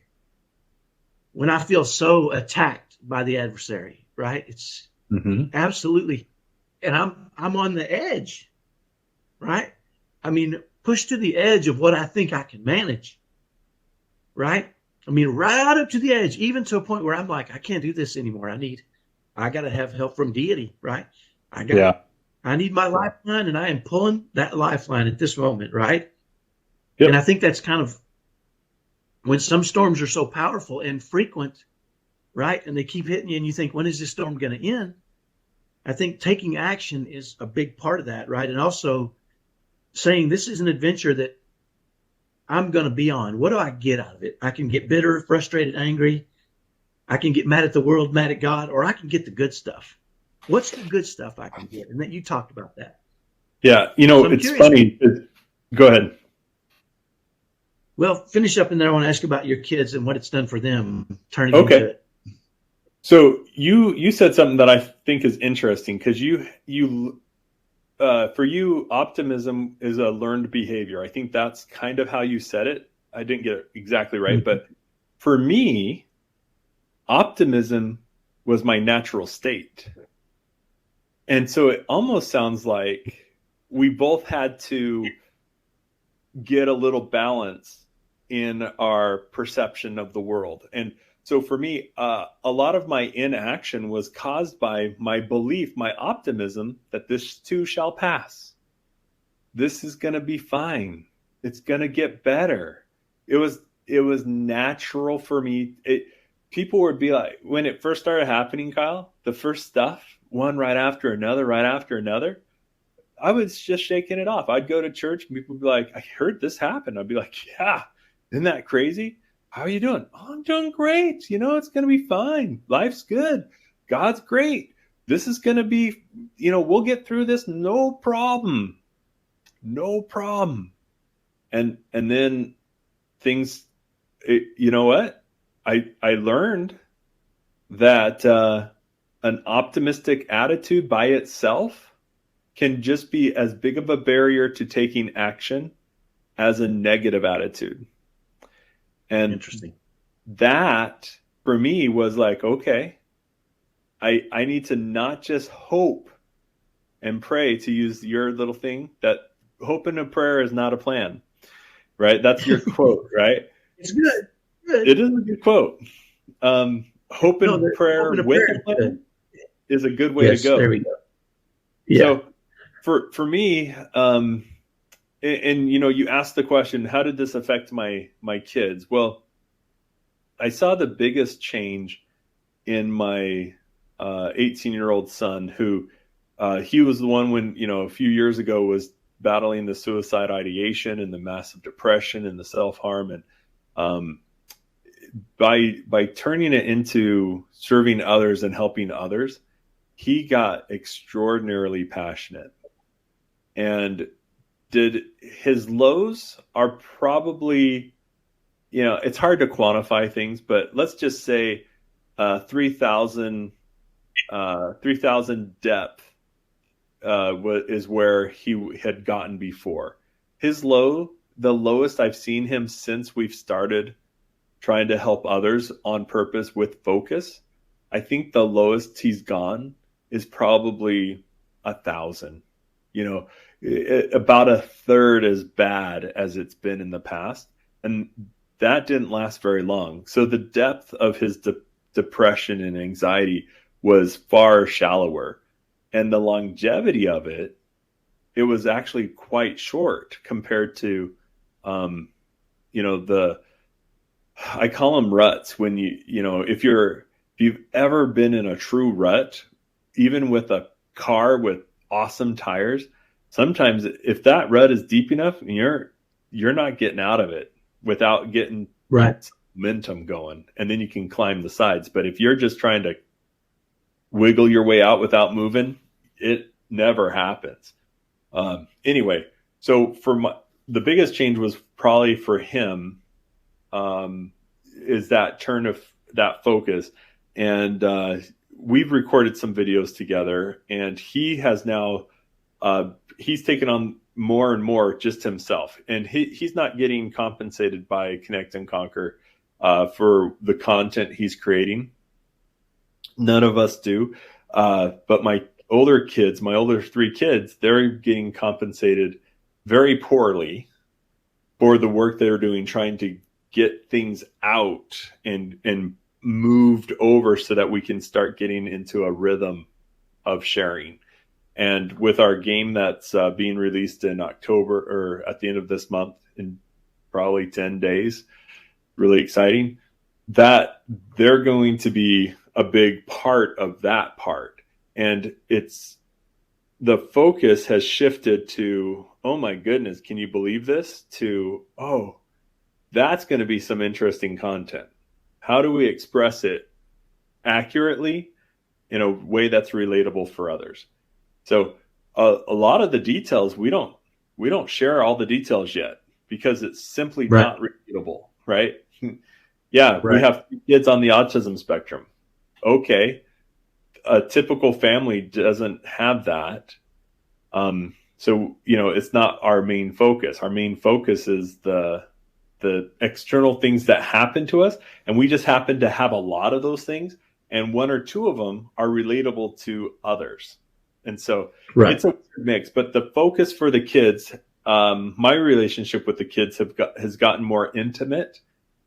when I feel so attacked by the adversary, right? It's absolutely, and I'm on the edge, right? I mean, pushed to the edge of what I think I can manage, right? I mean, right up to the edge, even to a point where I'm like, I can't do this anymore. I got to have help from deity, right? I need my lifeline, and I am pulling that lifeline at this moment, right? Yep. And I think that's kind of when some storms are so powerful and frequent, right? And they keep hitting you, and you think, when is this storm going to end? I think taking action is a big part of that, right? And also saying, this is an adventure that I'm going to be on. What do I get out of it? I can get bitter, frustrated, angry. I can get mad at the world, mad at God, or I can get the good stuff. What's the good stuff I can get? And that you talked about that. Yeah. So it's funny. Go ahead. Well, finish up, and then I want to ask about your kids and what it's done for them turning into it. So you said something that I think is interesting, because for you, optimism is a learned behavior. I think that's kind of how you said it. I didn't get it exactly right, but for me, optimism was my natural state. And so it almost sounds like we both had to get a little balance in our perception of the world. And so for me, a lot of my inaction was caused by my belief, my optimism that this too shall pass. This is going to be fine. It's going to get better. It was natural for me. People would be like, when it first started happening, Kyle, the first stuff, one right after another, I was just shaking it off. I'd go to church and people would be like, I heard this happen. I'd be like, yeah, isn't that crazy? How are you doing? Oh, I'm doing great. It's going to be fine. Life's good. God's great. This is going to be, we'll get through this. No problem. No problem. And then things, you know what? I learned that an optimistic attitude by itself can just be as big of a barrier to taking action as a negative attitude. And interesting. That for me was like, okay, I need to not just hope and pray, to use your little thing, that hope and a prayer is not a plan, right? That's your quote, right? It's good. It is a good quote. Hope and prayer with a plan is a good way to go. There we go. Yeah. So for me, and you asked the question, how did this affect my kids? Well, I saw the biggest change in my 18-year-old son, who he was the one when, a few years ago was battling the suicide ideation and the massive depression and the self-harm. And by turning it into serving others and helping others, he got extraordinarily passionate. And his lows are probably, it's hard to quantify things, but let's just say 3,000 depth is where he had gotten before. His low, the lowest I've seen him since we've started trying to help others on purpose with focus, I think the lowest he's gone is probably 1,000. About a third as bad as it's been in the past. And that didn't last very long. So the depth of his depression and anxiety was far shallower. And the longevity of it was actually quite short compared to, I call them ruts. When if you've ever been in a true rut, even with a car with awesome tires, sometimes if that rut is deep enough, you're not getting out of it without getting momentum going, and then you can climb the sides. But if you're just trying to wiggle your way out without moving, it never happens. Anyway, So the biggest change was probably for him, is that turn of that focus. And we've recorded some videos together, and he has now, he's taken on more and more just himself. And he's not getting compensated by Connect and Conquer for the content he's creating. None of us do. But my older 3 kids, they're getting compensated very poorly for the work they're doing, trying to get things out and moved over so that we can start getting into a rhythm of sharing. And with our game that's being released in October, or at the end of this month, in probably 10 days, really exciting, that they're going to be a big part of that part. And the focus has shifted to, oh my goodness, can you believe this? To, oh, that's going to be some interesting content. How do we express it accurately in a way that's relatable for others? So a lot of the details, we don't share all the details yet, because it's simply not relatable, right? Yeah, we have kids on the autism spectrum. Okay, a typical family doesn't have that. So, it's not our main focus. Our main focus is the external things that happen to us. And we just happen to have a lot of those things. And 1 or 2 of them are relatable to others. And so it's a weird mix. But the focus for the kids, my relationship with the kids has gotten more intimate,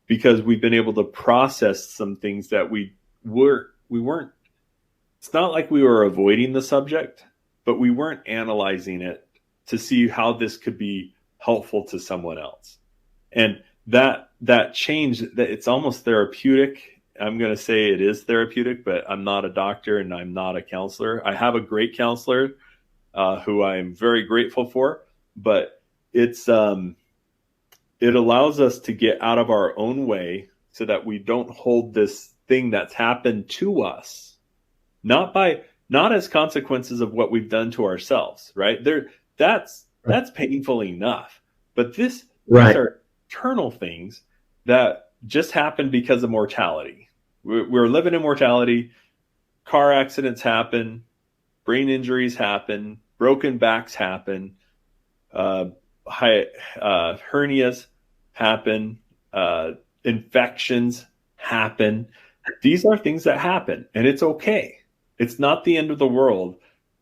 because we've been able to process some things that we weren't. It's not like we were avoiding the subject, but we weren't analyzing it to see how this could be helpful to someone else. And that change, that it's almost therapeutic. I'm going to say it is therapeutic, but I'm not a doctor and I'm not a counselor. I have a great counselor who I'm very grateful for, but it allows us to get out of our own way so that we don't hold this thing that's happened to us, not as consequences of what we've done to ourselves, right? That's painful enough, but these are eternal things that just happen because of mortality. We're living in mortality. Car accidents happen, brain injuries happen, broken backs happen, hernias happen, infections happen. These are things that happen, and it's okay. It's not the end of the world.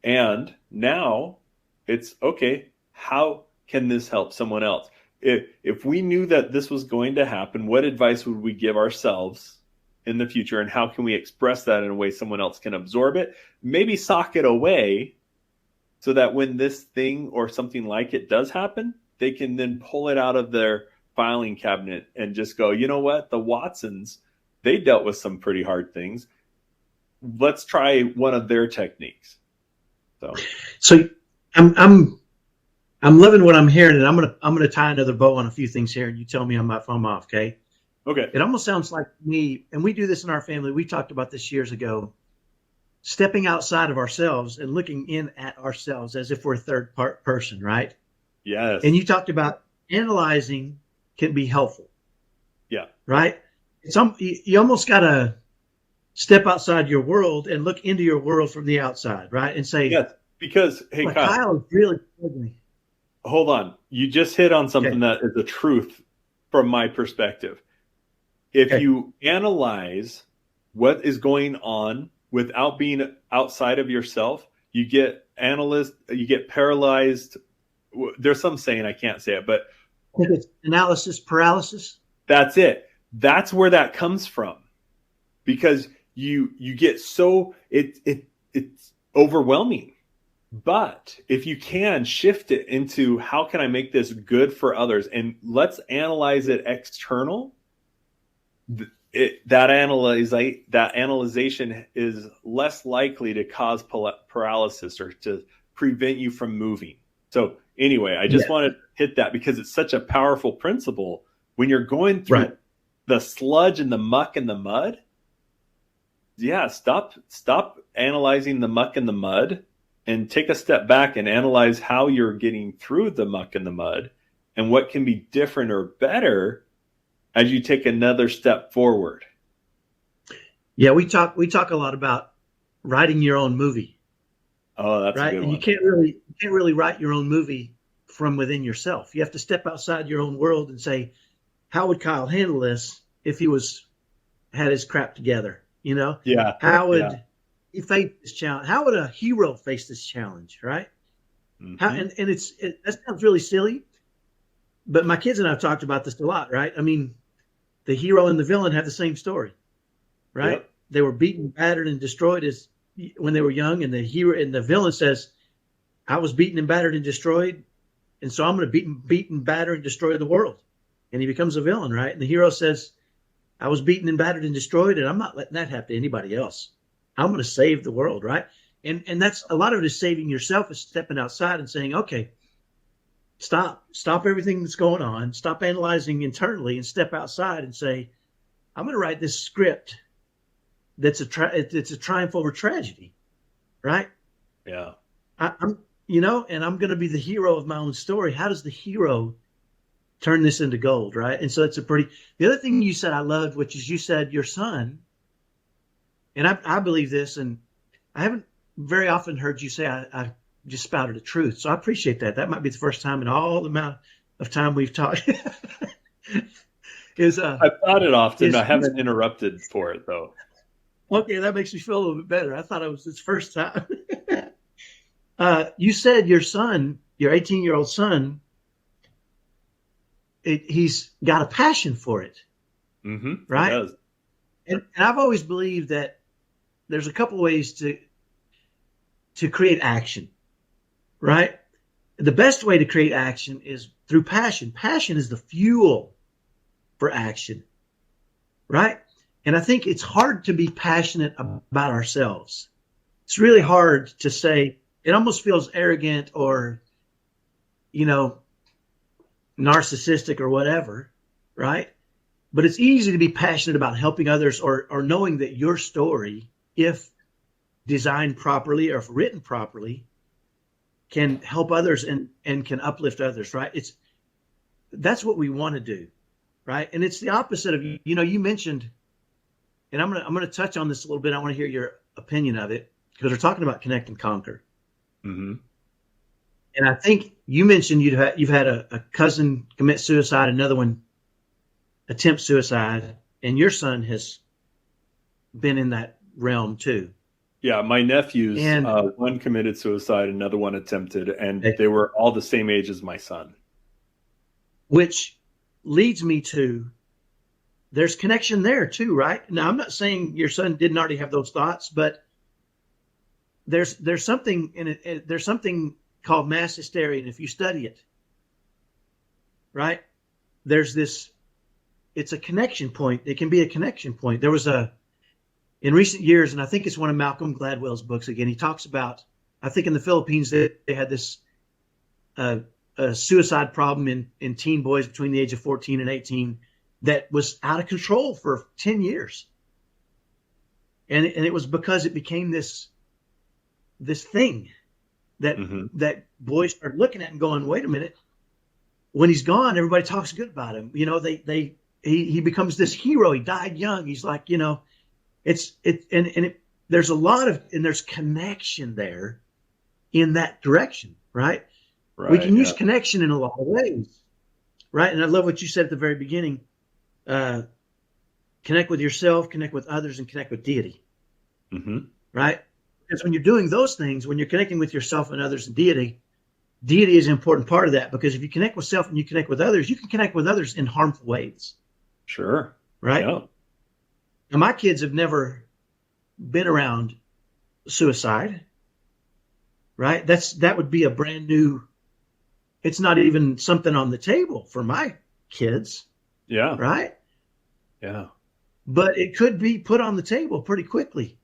And now it's okay. How can this help someone else? If we knew that this was going to happen, what advice would we give ourselves in the future? And how can we express that in a way someone else can absorb it? Maybe sock it away so that when this thing or something like it does happen, they can then pull it out of their filing cabinet and just go, you know what? The Watsons, they dealt with some pretty hard things. Let's try one of their techniques. So I'm loving what I'm hearing, and I'm gonna tie another bow on a few things here, and you tell me if I'm off, okay? Okay. It almost sounds like me, and we do this in our family. We talked about this years ago, stepping outside of ourselves and looking in at ourselves as if we're a third person, right? Yes. And you talked about analyzing can be helpful. Yeah. Right? You almost got to step outside your world and look into your world from the outside, right? And say, yes, because, hey, Kyle is really struggling. Hold on. You just hit on something that is the truth from my perspective. If you analyze what is going on without being outside of yourself, you get paralyzed. There's some saying, I can't say it, but I think it's analysis paralysis. That's it. That's where that comes from, because you get so it's overwhelming. But if you can shift it into how can I make this good for others, and let's analyze it external, that analyzation is less likely to cause paralysis or to prevent you from moving. So anyway, I just want to hit that because it's such a powerful principle when you're going through the sludge and the muck and the mud. Yeah, stop analyzing the muck and the mud and take a step back and analyze how you're getting through the muck and the mud and what can be different or better as you take another step forward. Yeah, we talk a lot about writing your own movie. Oh, that's right. a good And one. you can't really write your own movie from within yourself. You have to step outside your own world and say, how would Kyle handle this if he had his crap together? You know, Yeah. how would Yeah. he face this challenge? How would a hero face this challenge? Right. Mhm. How, and that sounds really silly, but my kids and I have talked about this a lot. Right. I mean, the hero and the villain have the same story, right? Yep. They were beaten, battered, and destroyed when they were young. And the hero and the villain says, I was beaten and battered and destroyed. And so I'm going to beat and batter and destroy the world. And he becomes a villain, right? And the hero says, I was beaten and battered and destroyed, and I'm not letting that happen to anybody else. I'm going to save the world, right? And that's a lot of it is saving yourself, is stepping outside and saying, okay, stop everything that's going on, stop analyzing internally, and step outside and say, I'm going to write this script that's it's a triumph over tragedy, right? Yeah. I'm I'm going to be the hero of my own story. How does the hero turn this into gold, right? And so the other thing you said I loved, which is you said your son, and I believe this, and I haven't very often heard you say I just spouted the truth. So I appreciate that. That might be the first time in all the amount of time we've talked. I've thought it often. I haven't interrupted for it, though. Okay, that makes me feel a little bit better. I thought it was his first time. You said your son, your 18-year-old son, he's got a passion for it, Mm-hmm. right? It does. And I've always believed that there's a couple ways to create action, right? The best way to create action is through passion. Passion is the fuel for action, right? And I think it's hard to be passionate about ourselves. It's really hard to say. It almost feels arrogant or, narcissistic or whatever, right? But it's easy to be passionate about helping others or knowing that your story, if designed properly or if written properly, can help others and can uplift others, right? That's what we want to do, right? And it's the opposite of, you mentioned, and I'm going to touch on this a little bit. I want to hear your opinion of it because we're talking about connect and conquer. Mm-hmm. And I think you mentioned you've had a cousin commit suicide, another one attempt suicide, and your son has been in that realm too. Yeah, my nephews, And one committed suicide, another one attempted, and they were all the same age as my son. Which leads me to, there's connection there too, right? Now, I'm not saying your son didn't already have those thoughts, but there's something in it. There's something called mass hysteria, and if you study it, right, there's this. It's a connection point. It can be a connection point. There was in recent years, and I think it's one of Malcolm Gladwell's books again. He talks about, I think in the Philippines they had this a suicide problem in teen boys between the age of 14 and 18 that was out of control for 10 years, and it was because it became this thing that that boys started looking at and going, wait a minute, when he's gone, everybody talks good about him. He becomes this hero. He died young. He's like, there's a lot of, and there's connection there in that direction, right? Right, we can use connection in a lot of ways, right? And I love what you said at the very beginning. Connect with yourself, connect with others, and connect with deity, right? Because when you're doing those things, when you're connecting with yourself and others and deity is an important part of that, because if you connect with self and you connect with others, you can connect with others in harmful ways. Sure. Right? Yeah. Now, my kids have never been around suicide, right? That would be a brand new, it's not even something on the table for my kids. Yeah. Right? Yeah. But it could be put on the table pretty quickly.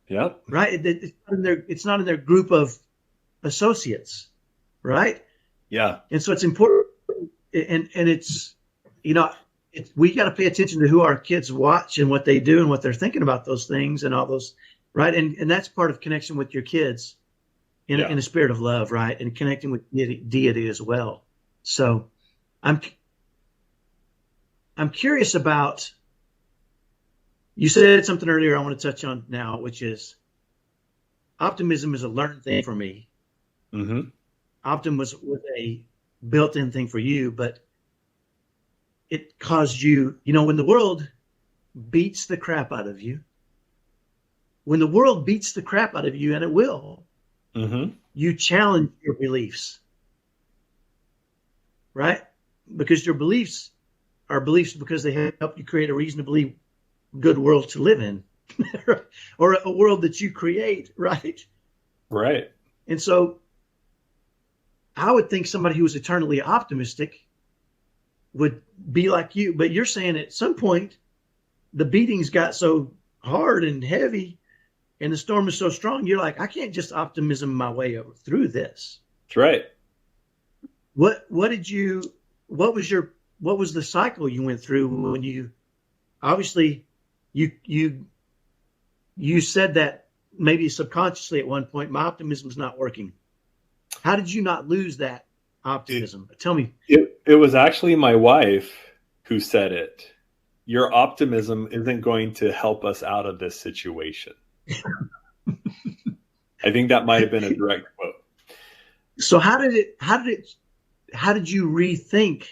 Yep. Right? It's not in their group of associates. Right? Yeah. And so it's important, and it's, we got to pay attention to who our kids watch and what they do and what they're thinking about those things and all those, right? And that's part of connection with your kids, in, Yeah. in a spirit of love, right? And connecting with deity as well. So I'm curious about, you said something earlier I want to touch on now, which is optimism is a learned thing for me. Mm-hmm. Optimism was a built-in thing for you, but it caused you, when the world beats the crap out of you, when the world beats the crap out of you, and it will, Mm-hmm. you challenge your beliefs, right? Because your beliefs are beliefs because they help you create a reasonably good world to live in, or a world that you create, right? Right. And so I would think somebody who was eternally optimistic would be like you, but you're saying at some point the beatings got so hard and heavy and the storm is so strong, you're like, I can't just optimism my way through this. That's right. What was the cycle you went through when you, obviously you said that maybe subconsciously at one point, my optimism is not working. How did you not lose that optimism? Tell me. It was actually my wife who said it. Your optimism isn't going to help us out of this situation. I think that might have been a direct quote. So how did you rethink?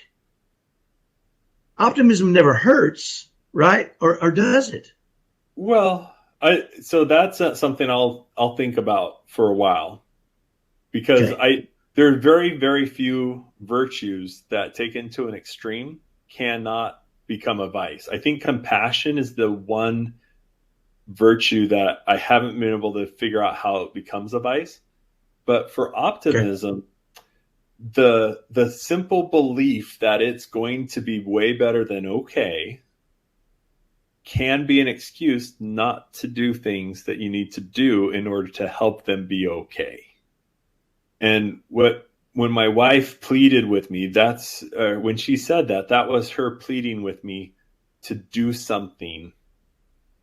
Optimism never hurts, right? Or does it? Well, so that's something I'll think about for a while, because Okay. there are very, very few virtues that taken to an extreme cannot become a vice. I think compassion is the one virtue that I haven't been able to figure out how it becomes a vice. But for optimism, the simple belief that it's going to be way better than okay can be an excuse not to do things that you need to do in order to help them be okay. And when my wife pleaded with me, when she said that was her pleading with me to do something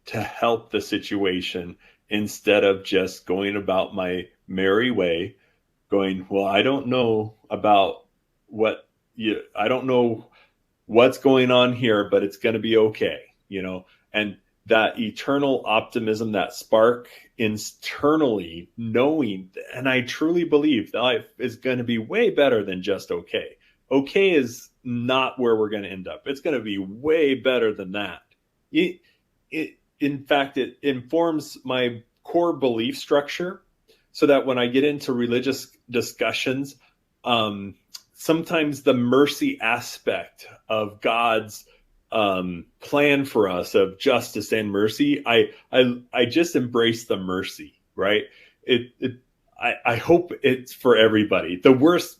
to help the situation, instead of just going about my merry way, going, well, I don't know what's going on here, but it's going to be okay, and that eternal optimism, that spark internally, knowing, and I truly believe that life is going to be way better than just okay. Okay is not where we're going to end up. It's going to be way better than that. In fact, it informs my core belief structure, so that when I get into religious discussions, sometimes the mercy aspect of God's plan for us of justice and mercy, I just embrace the mercy, right? I hope it's for everybody.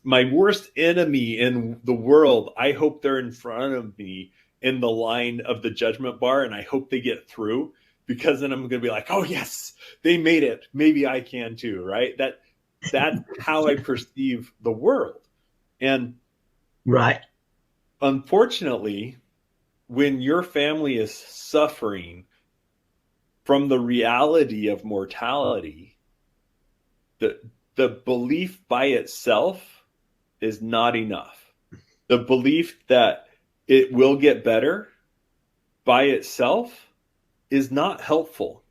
My worst enemy in the world, I hope they're in front of me in the line of the judgment bar, and I hope they get through, because then I'm going to be like, oh yes, they made it. Maybe I can too, right? That's how I perceive the world. And right, unfortunately, when your family is suffering from the reality of mortality, the belief by itself is not enough. The belief that it will get better by itself is not helpful.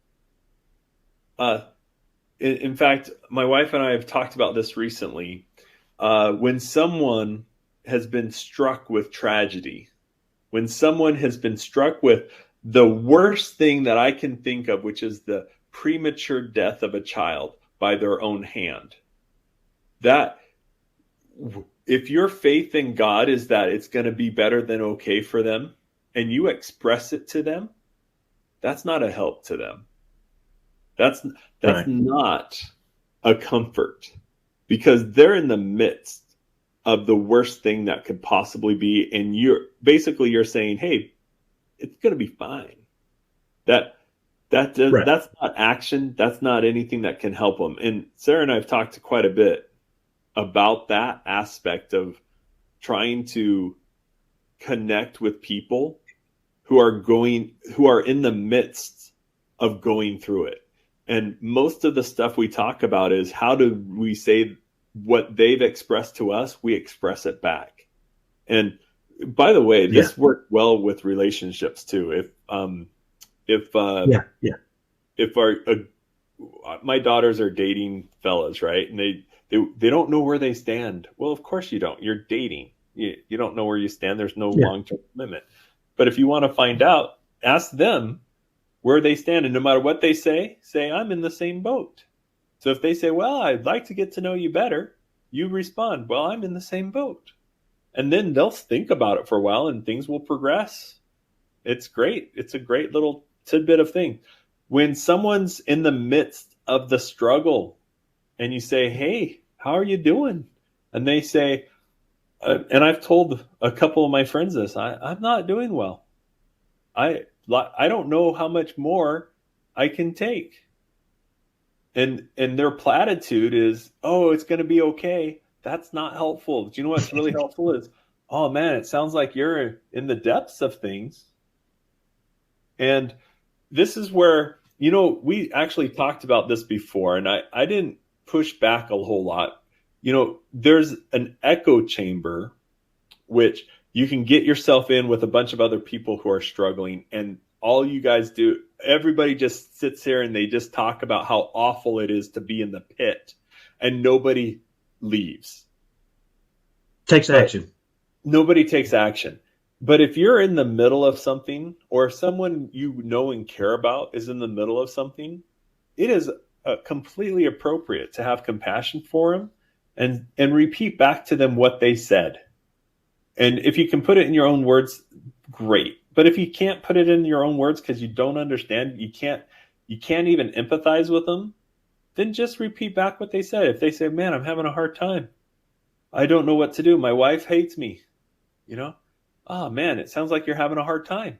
In fact, my wife and I have talked about this recently. When someone has been struck with tragedy, when someone has been struck with the worst thing that I can think of, which is the premature death of a child by their own hand, that if your faith in God is that it's going to be better than okay for them, and you express it to them, that's not a help to them. That's Right. not a comfort, because they're in the midst of the worst thing that could possibly be, and you're saying, hey, it's going to be fine. That's not action. That's not anything that can help them. And Sarah and I have talked quite a bit about that aspect of trying to connect with people who are in the midst of going through it. And most of the stuff we talk about is how do we say what they've expressed to us, we express it back. And by the way, this worked well with relationships too. If my daughters are dating fellas, right? And they don't know where they stand. Well, of course you don't. You're dating. You don't know where you stand. There's no long-term commitment. But if you want to find out, ask them where they stand. And no matter what they say, I'm in the same boat. So if they say, well, I'd like to get to know you better, you respond, well, I'm in the same boat. And then they'll think about it for a while and things will progress. It's great. It's a great little tidbit of thing. When someone's in the midst of the struggle and you say, hey, how are you doing? And they say, and I've told a couple of my friends this, I'm not doing well. I don't know how much more I can take. And their platitude is, oh, it's going to be okay. That's not helpful. Do you know what's really helpful is, oh man, it sounds like you're in the depths of things. And this is where, we actually talked about this before, and I didn't push back a whole lot. There's an echo chamber, which you can get yourself in with a bunch of other people who are struggling. And all you guys do, everybody just sits here and they just talk about how awful it is to be in the pit, and nobody leaves. Takes action. Nobody takes action. But if you're in the middle of something, or if someone you know and care about is in the middle of something, it is completely appropriate to have compassion for them and repeat back to them what they said. And if you can put it in your own words, great. But if you can't put it in your own words because you don't understand, you can't even empathize with them, then just repeat back what they said. If they say, man, I'm having a hard time. I don't know what to do. My wife hates me. Oh man, it sounds like you're having a hard time.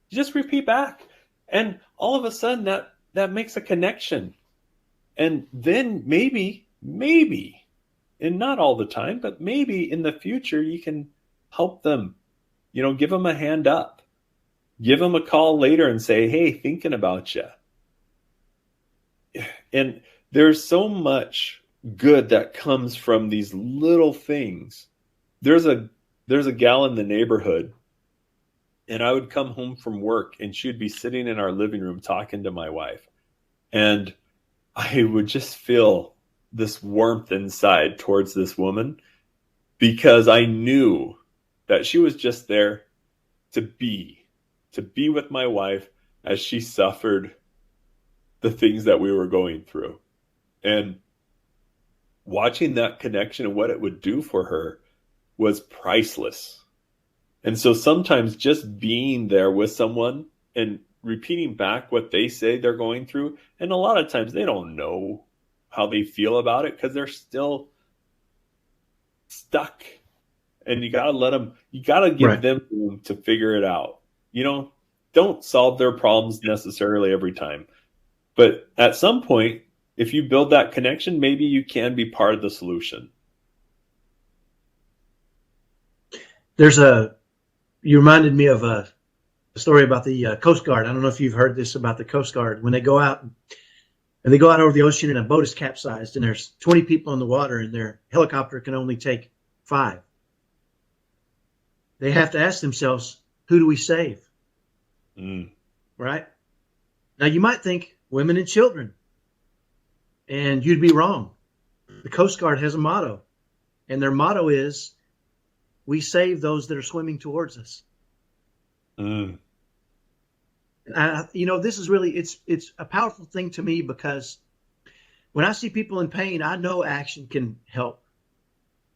You just repeat back. And all of a sudden that makes a connection. And then maybe, and not all the time, but maybe in the future you can help them, give them a hand up, give them a call later and say, hey, thinking about you. And there's so much good that comes from these little things. There's a gal in the neighborhood, and I would come home from work and she'd be sitting in our living room talking to my wife. And I would just feel this warmth inside towards this woman because I knew that she was just there to be with my wife as she suffered the things that we were going through. And watching that connection and what it would do for her was priceless. And so sometimes just being there with someone and repeating back what they say they're going through, and a lot of times they don't know how they feel about it because they're still stuck. And you got to give them room to figure it out. Don't solve their problems necessarily every time. But at some point, if you build that connection, maybe you can be part of the solution. You reminded me of a story about the Coast Guard. I don't know if you've heard this about the Coast Guard. When they go out over the ocean and a boat is capsized and there's 20 people in the water and their helicopter can only take 5. They have to ask themselves, who do we save? Right? Now you might think women and children, and you'd be wrong. The Coast Guard has a motto, and their motto is, we save those that are swimming towards us. This is really, it's a powerful thing to me because when I see people in pain, I know action can help.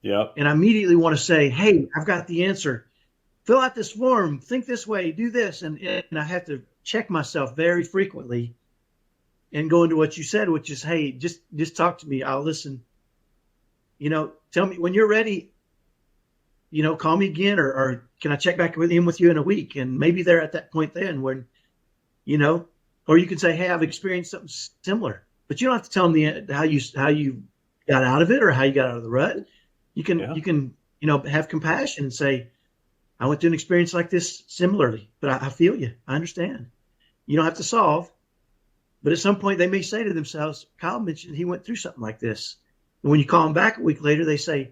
Yeah. And I immediately want to say, hey, I've got the answer. Fill out this form, think this way, do this. And I have to check myself very frequently and go into what you said, which is, hey, just talk to me. I'll listen. Tell me when you're ready. Call me again, or can I check back with you in a week? And maybe they're at that point then when, or you can say, hey, I've experienced something similar, but you don't have to tell them how you got out of it or how you got out of the rut. You can have compassion and say, I went through an experience like this similarly, but I feel you. I understand. You don't have to solve. But at some point they may say to themselves, Kyle mentioned he went through something like this. And when you call them back a week later, they say,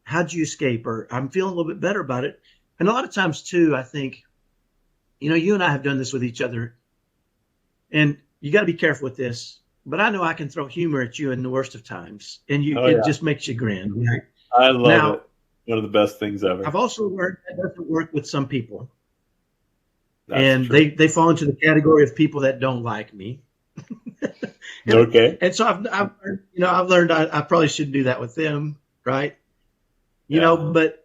how'd you escape? Or I'm feeling a little bit better about it. And a lot of times too, I think, you and I have done this with each other, and you got to be careful with this, but I know I can throw humor at you in the worst of times, and it just makes you grin. Right? I love Now, it. One of the best things ever. I've also learned that doesn't work with some people. That's And true. they fall into the category of people that don't like me. Okay. And so I've learned I probably shouldn't do that with them, right? But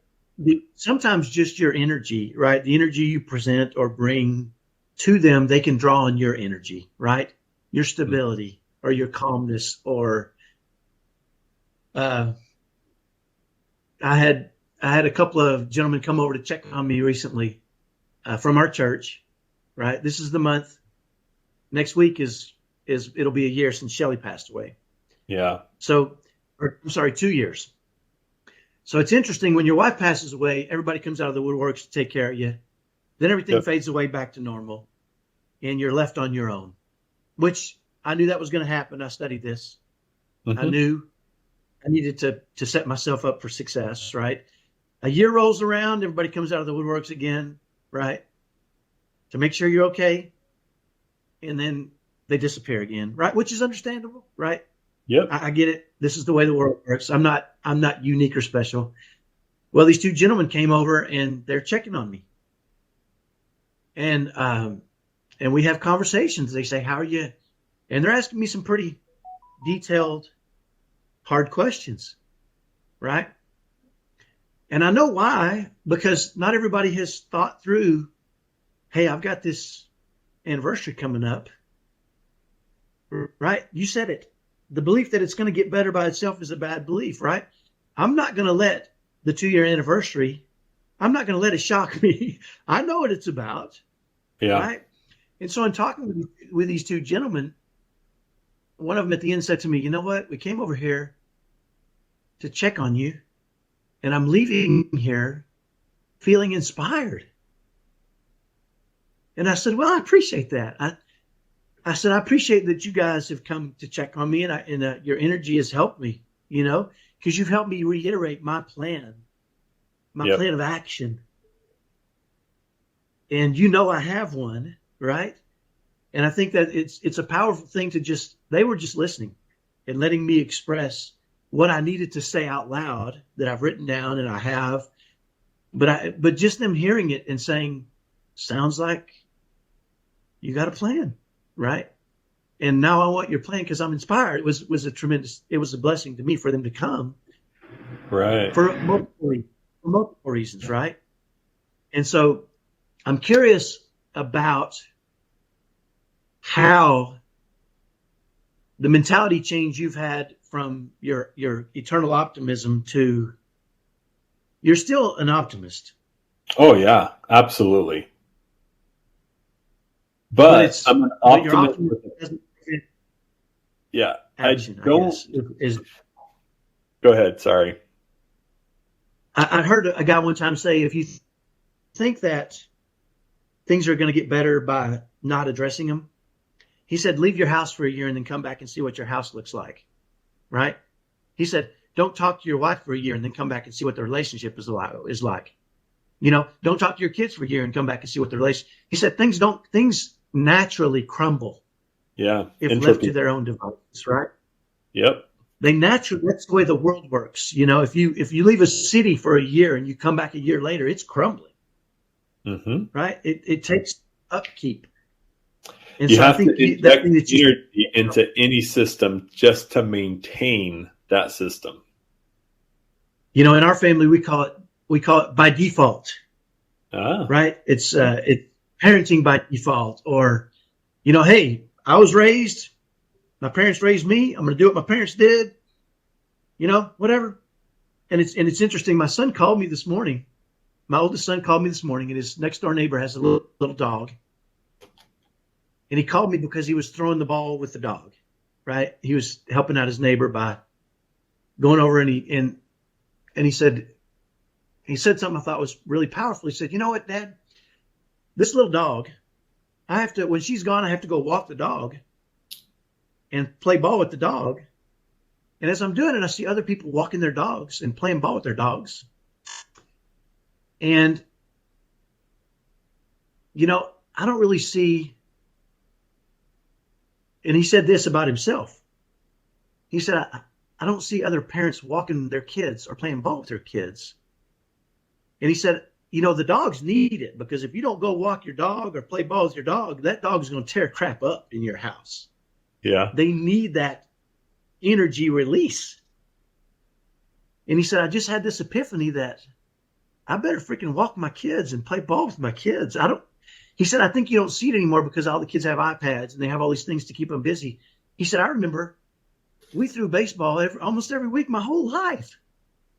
sometimes just your energy, right? The energy you present or bring to them, they can draw on your energy, right? Your stability or your calmness. Or I had a couple of gentlemen come over to check on me recently from our church, right? This is the month. Next week it'll be a year since Shelley passed away. Yeah. So, I'm sorry, 2 years. So it's interesting when your wife passes away, everybody comes out of the woodworks to take care of you. Then everything fades away back to normal and you're left on your own, which I knew that was going to happen. I studied this. Mhm. I knew I needed to set myself up for success, right? A year rolls around, everybody comes out of the woodworks again, right? To make sure you're okay. And then they disappear again, right? Which is understandable, right? Yep. I get it. This is the way the world works. I'm not unique or special. Well, these two gentlemen came over and they're checking on me. And we have conversations. They say, how are you? And they're asking me some pretty detailed, hard questions, right? And I know why, because not everybody has thought through, hey, I've got this anniversary coming up, right? You said it. The belief that it's going to get better by itself is a bad belief, right? I'm not going to let the 2-year anniversary, I'm not going to let it shock me. I know what it's about, Yeah. right? And so I'm talking with these two gentlemen. One of them at the end said to me, you know what? We came over here to check on you, and I'm leaving here feeling inspired. And I said, well, I appreciate that. I said, I appreciate that you guys have come to check on me, and your energy has helped me, because you've helped me reiterate my plan, my plan of action. And I have one, right? And I think that it's a powerful thing they were just listening and letting me express what I needed to say out loud that I've written down and I have, but just them hearing it and saying, sounds like you got a plan. Right. And now I want your plan because I'm inspired. It was a blessing to me for them to come. Right. For multiple reasons. Right. And so I'm curious about how the mentality change you've had from your eternal optimism to you're still an optimist. Oh yeah, absolutely. But I'm an optimist. Yeah, action, I don't. Go ahead. Sorry. I heard a guy one time say, if you think that things are going to get better by not addressing them, he said, leave your house for a year and then come back and see what your house looks like. Right? He said, don't talk to your wife for a year and then come back and see what the relationship is like. Don't talk to your kids for a year and come back and see what the relationship. He said, things naturally crumble. Yeah. If left to their own devices, right? Yep. That's the way the world works. If you leave a city for a year and you come back a year later, it's crumbling. Mm-hmm. Right? It takes upkeep. And you so have I think to inject energy into any system just to maintain that system. In our family, we call it by default. Right? It's parenting by default, or, hey, my parents raised me. I'm going to do what my parents did, whatever. And it's interesting. My son called me this morning. My oldest son called me this morning, and his next door neighbor has a little dog. And he called me because he was throwing the ball with the dog, right? He was helping out his neighbor by going over and he said something I thought was really powerful. He said, you know what, Dad? This little dog, when she's gone, I have to go walk the dog. and play ball with the dog. And as I'm doing it, I see other people walking their dogs and playing ball with their dogs. And, I don't really see. And he said this about himself. He said, I don't see other parents walking their kids or playing ball with their kids. And he said, the dogs need it, because if you don't go walk your dog or play ball with your dog, that dog's going to tear crap up in your house. Yeah. They need that energy release. And he said, I just had this epiphany that I better freaking walk my kids and play ball with my kids. He said, I think you don't see it anymore because all the kids have iPads and they have all these things to keep them busy. He said, I remember we threw baseball almost every week my whole life.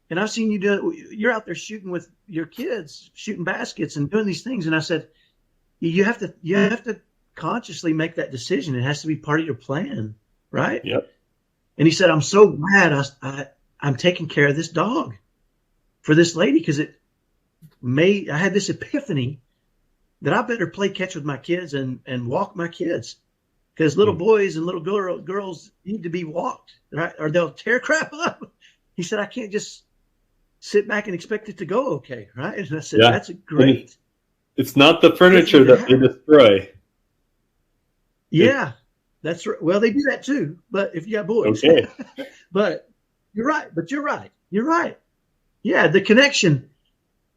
And I've seen you do it. You're out there shooting with your kids, shooting baskets and doing these things. And I said, you have to consciously make that decision. It has to be part of your plan, right? Yep. And he said, I'm so glad I'm taking care of this dog for this lady, because I had this epiphany that I better play catch with my kids and walk my kids, because little boys and little girls need to be walked, right? Or they'll tear crap up. He said, I can't just sit back and expect it to go okay, right? And I said, That's a great. It's not the furniture that they destroy. Yeah, that's right. Well, they do that too, but if you got boys. Okay. But you're right. You're right. Yeah, the connection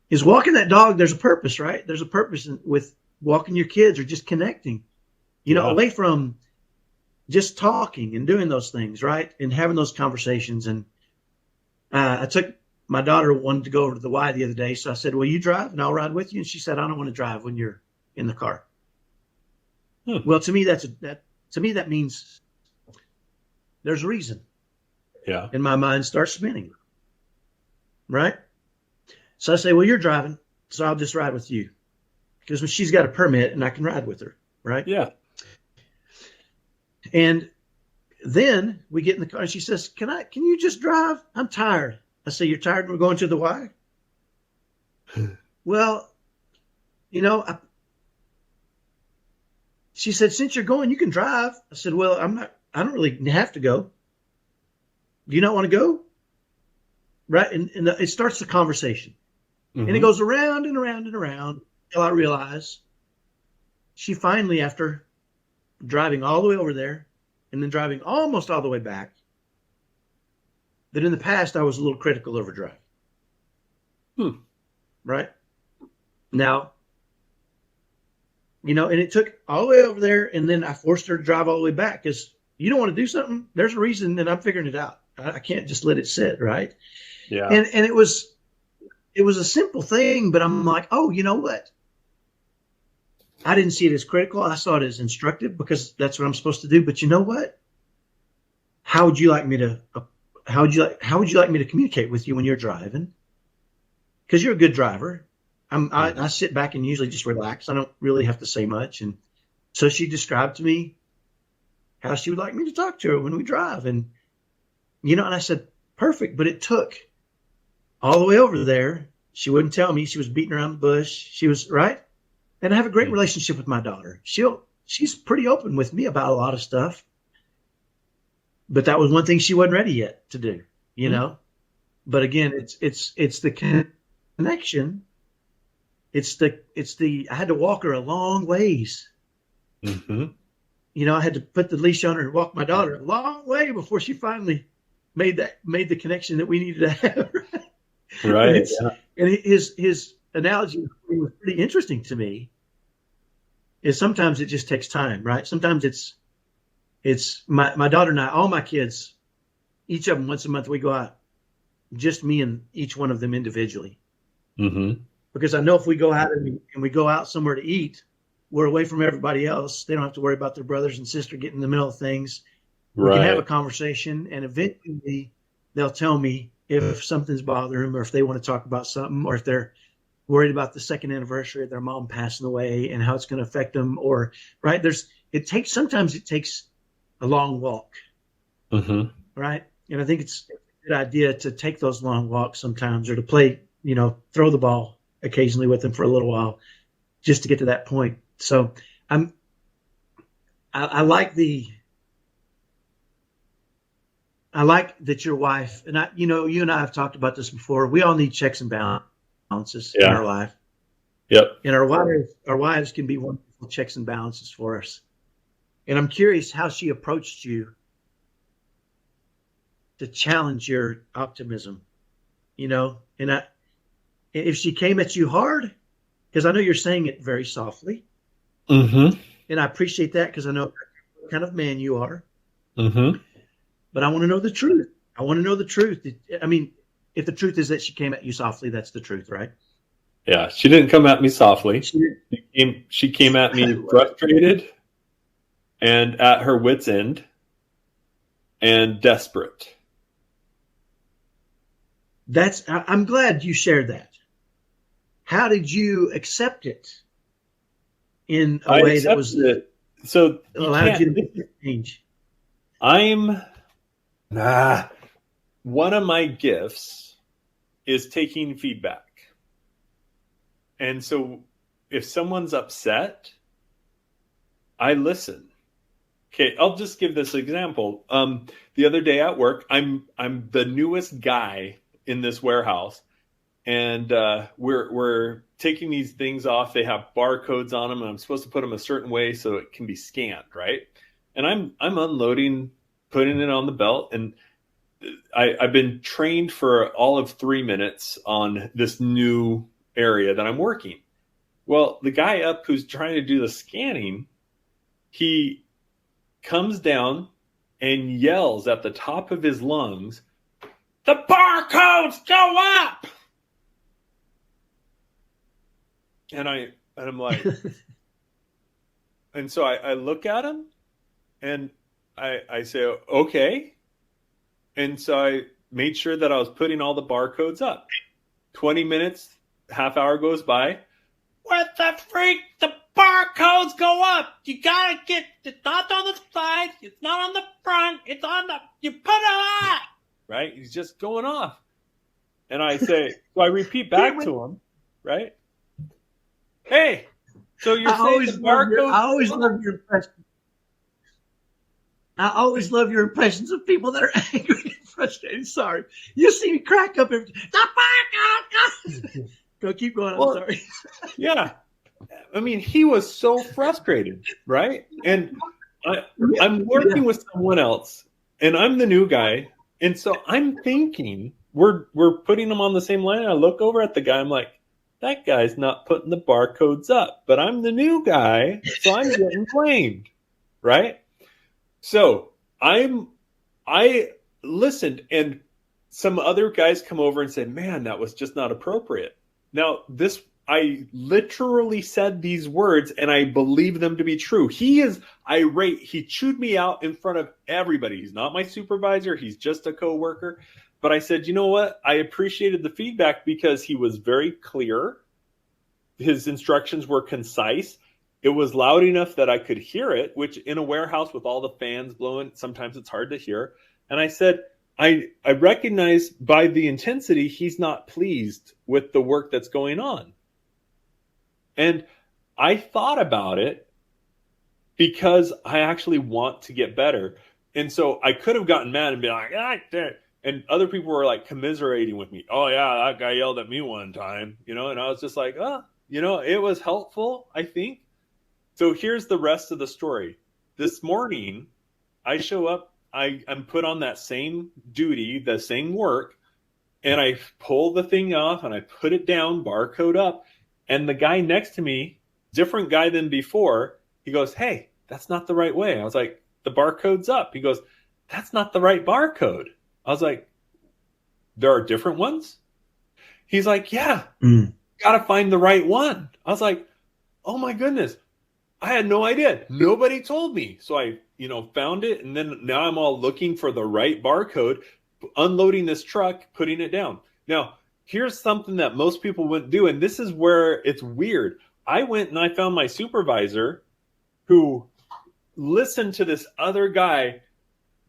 is walking that dog. There's a purpose, right? There's a purpose with walking your kids or just connecting, away from just talking and doing those things, right? And having those conversations. And I took my daughter, wanted to go over to the Y the other day. So I said, will you drive and I'll ride with you? And she said, I don't want to drive when you're in the car. Well, to me, that means there's a reason. Yeah. And my mind starts spinning. Right? So I say, well, you're driving, so I'll just ride with you, because she's got a permit and I can ride with her. Right? Yeah. And then we get in the car and she says, can you just drive? I'm tired. I say, you're tired and we're going to the Y? Well, she said, since you're going, you can drive. I said, well, I don't really have to go. Do you not want to go? Right. And it starts the conversation. Mm-hmm. And it goes around and around and around until I realize she finally, after driving all the way over there and then driving almost all the way back, that in the past I was a little critical of her drive. Right? Now, and it took all the way over there, and then I forced her to drive all the way back, because you don't want to do something, there's a reason, and I'm figuring it out. I can't just let it sit, right? Yeah. And it was a simple thing, but I'm like, oh, you know what? I didn't see it as critical. I saw it as instructive, because that's what I'm supposed to do. But you know what? How would you like me to communicate with you when you're driving? Because you're a good driver. I sit back and usually just relax. I don't really have to say much. And so she described to me how she would like me to talk to her when we drive. And, and I said, perfect. But it took all the way over there. She wouldn't tell me. She was beating around the bush. She was right. And I have a great relationship with my daughter. She's pretty open with me about a lot of stuff. But that was one thing she wasn't ready yet to do, But again, it's the connection. I had to walk her a long ways. Mm-hmm. I had to put the leash on her and walk my daughter a long way before she finally made the connection that we needed to have. Right. And his analogy was pretty interesting to me. Is sometimes it just takes time, right? Sometimes it's my daughter and I, all my kids, each of them once a month we go out, just me and each one of them individually. Mm-hmm. Because I know if we go out and we go out somewhere to eat, we're away from everybody else. They don't have to worry about their brothers and sister getting in the middle of things. We can have a conversation, and eventually they'll tell me if something's bothering them, or if they want to talk about something, or if they're worried about the second anniversary of their mom passing away and how it's going to affect them. Or right sometimes it takes a long walk, right? And I think it's a good idea to take those long walks sometimes, or to play, throw the ball occasionally with them for a little while, just to get to that point. So I like the I like that your wife and I, you and I have talked about this before. We all need checks and balances in Yeah. our life, Yep. and our wives can be wonderful checks and balances for us. And I'm curious how she approached you to challenge your optimism, and if she came at you hard, because I know you're saying it very softly, Mm-hmm. and I appreciate that because I know what kind of man you are. Mm-hmm. But I want to know the truth. I want to know the truth. I mean, if the truth is that she came at you softly, that's the truth, right? Yeah. She didn't come at me softly. She- She came at me frustrated and at her wit's end and desperate. I'm glad you shared that. How did you accept it in a way that was accepted it. So you allowed you to can't- make the change? one of my gifts is taking feedback. And so if someone's upset, I listen. Okay, I'll just give this example. The other day at work, I'm the newest guy in this warehouse, and we're taking these things off. They have barcodes on them, and I'm supposed to put them a certain way so it can be scanned, right? And I'm unloading, putting it on the belt, and I've been trained for all of 3 minutes on this new area that I'm working. Well, the guy up who's trying to do the scanning, he comes down and yells at the top of his lungs, "The barcodes go up!" And I'm like, and so I look at him and I say, okay. And so I made sure that I was putting all the barcodes up. 20 minutes, half hour goes by. What the freak? The barcodes go up. You gotta get, it's not on the side, it's not on the front, it's on the, you put it on. Right? He's just going off. And I say, so I repeat back to him, right? Hey, so you're saying the barcode? I always love your impressions. I always love your impressions of people that are angry and frustrated. Sorry. You see me crack up every time. The barcode! Go, keep going. I'm sorry. Yeah. I mean, he was so frustrated, right? And I'm working with someone else, and I'm the new guy. And so I'm thinking, we're putting them on the same line. I look over at the guy. I'm like, that guy's not putting the barcodes up, but I'm the new guy, so I'm getting blamed, right? So I listened, and some other guys come over and say, man, that was just not appropriate. Now, I literally said these words, and I believe them to be true. He is irate. He chewed me out in front of everybody. He's not my supervisor. He's just a coworker. But I said, you know what? I appreciated the feedback because he was very clear. His instructions were concise. It was loud enough that I could hear it, which in a warehouse with all the fans blowing, sometimes it's hard to hear. And I said, I recognize by the intensity, he's not pleased with the work that's going on. And I thought about it because I actually want to get better. And so I could have gotten mad and been like, and other people were like commiserating with me. Oh yeah, that guy yelled at me one time, and I was just like, it was helpful, I think. So here's the rest of the story. This morning, I show up, I'm put on that same duty, the same work, and I pull the thing off and I put it down, barcode up, and the guy next to me, different guy than before, he goes, hey, that's not the right way. I was like, the barcode's up. He goes, that's not the right barcode. I was like, there are different ones? He's like, yeah, got to find the right one. I was like, oh my goodness. I had no idea. Nobody told me. So I, found it. And then now I'm all looking for the right barcode, unloading this truck, putting it down. Now, here's something that most people wouldn't do. And this is where it's weird. I went and I found my supervisor who listened to this other guy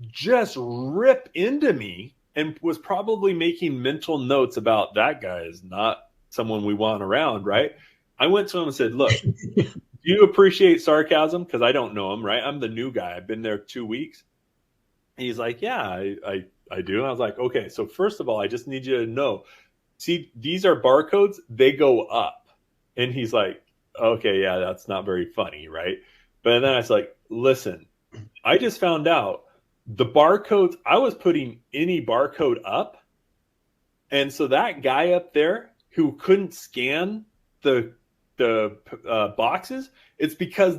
just rip into me and was probably making mental notes about that guy is not someone we want around, right? I went to him and said, look, do you appreciate sarcasm? Because I don't know him, right? I'm the new guy. I've been there 2 weeks. He's like, yeah, I do. And I was like, okay, so first of all, I just need you to know, see, these are barcodes, they go up. And he's like, okay, yeah, that's not very funny, right? But then I was like, listen, I just found out the barcodes, I was putting any barcode up. And so that guy up there who couldn't scan the boxes, it's because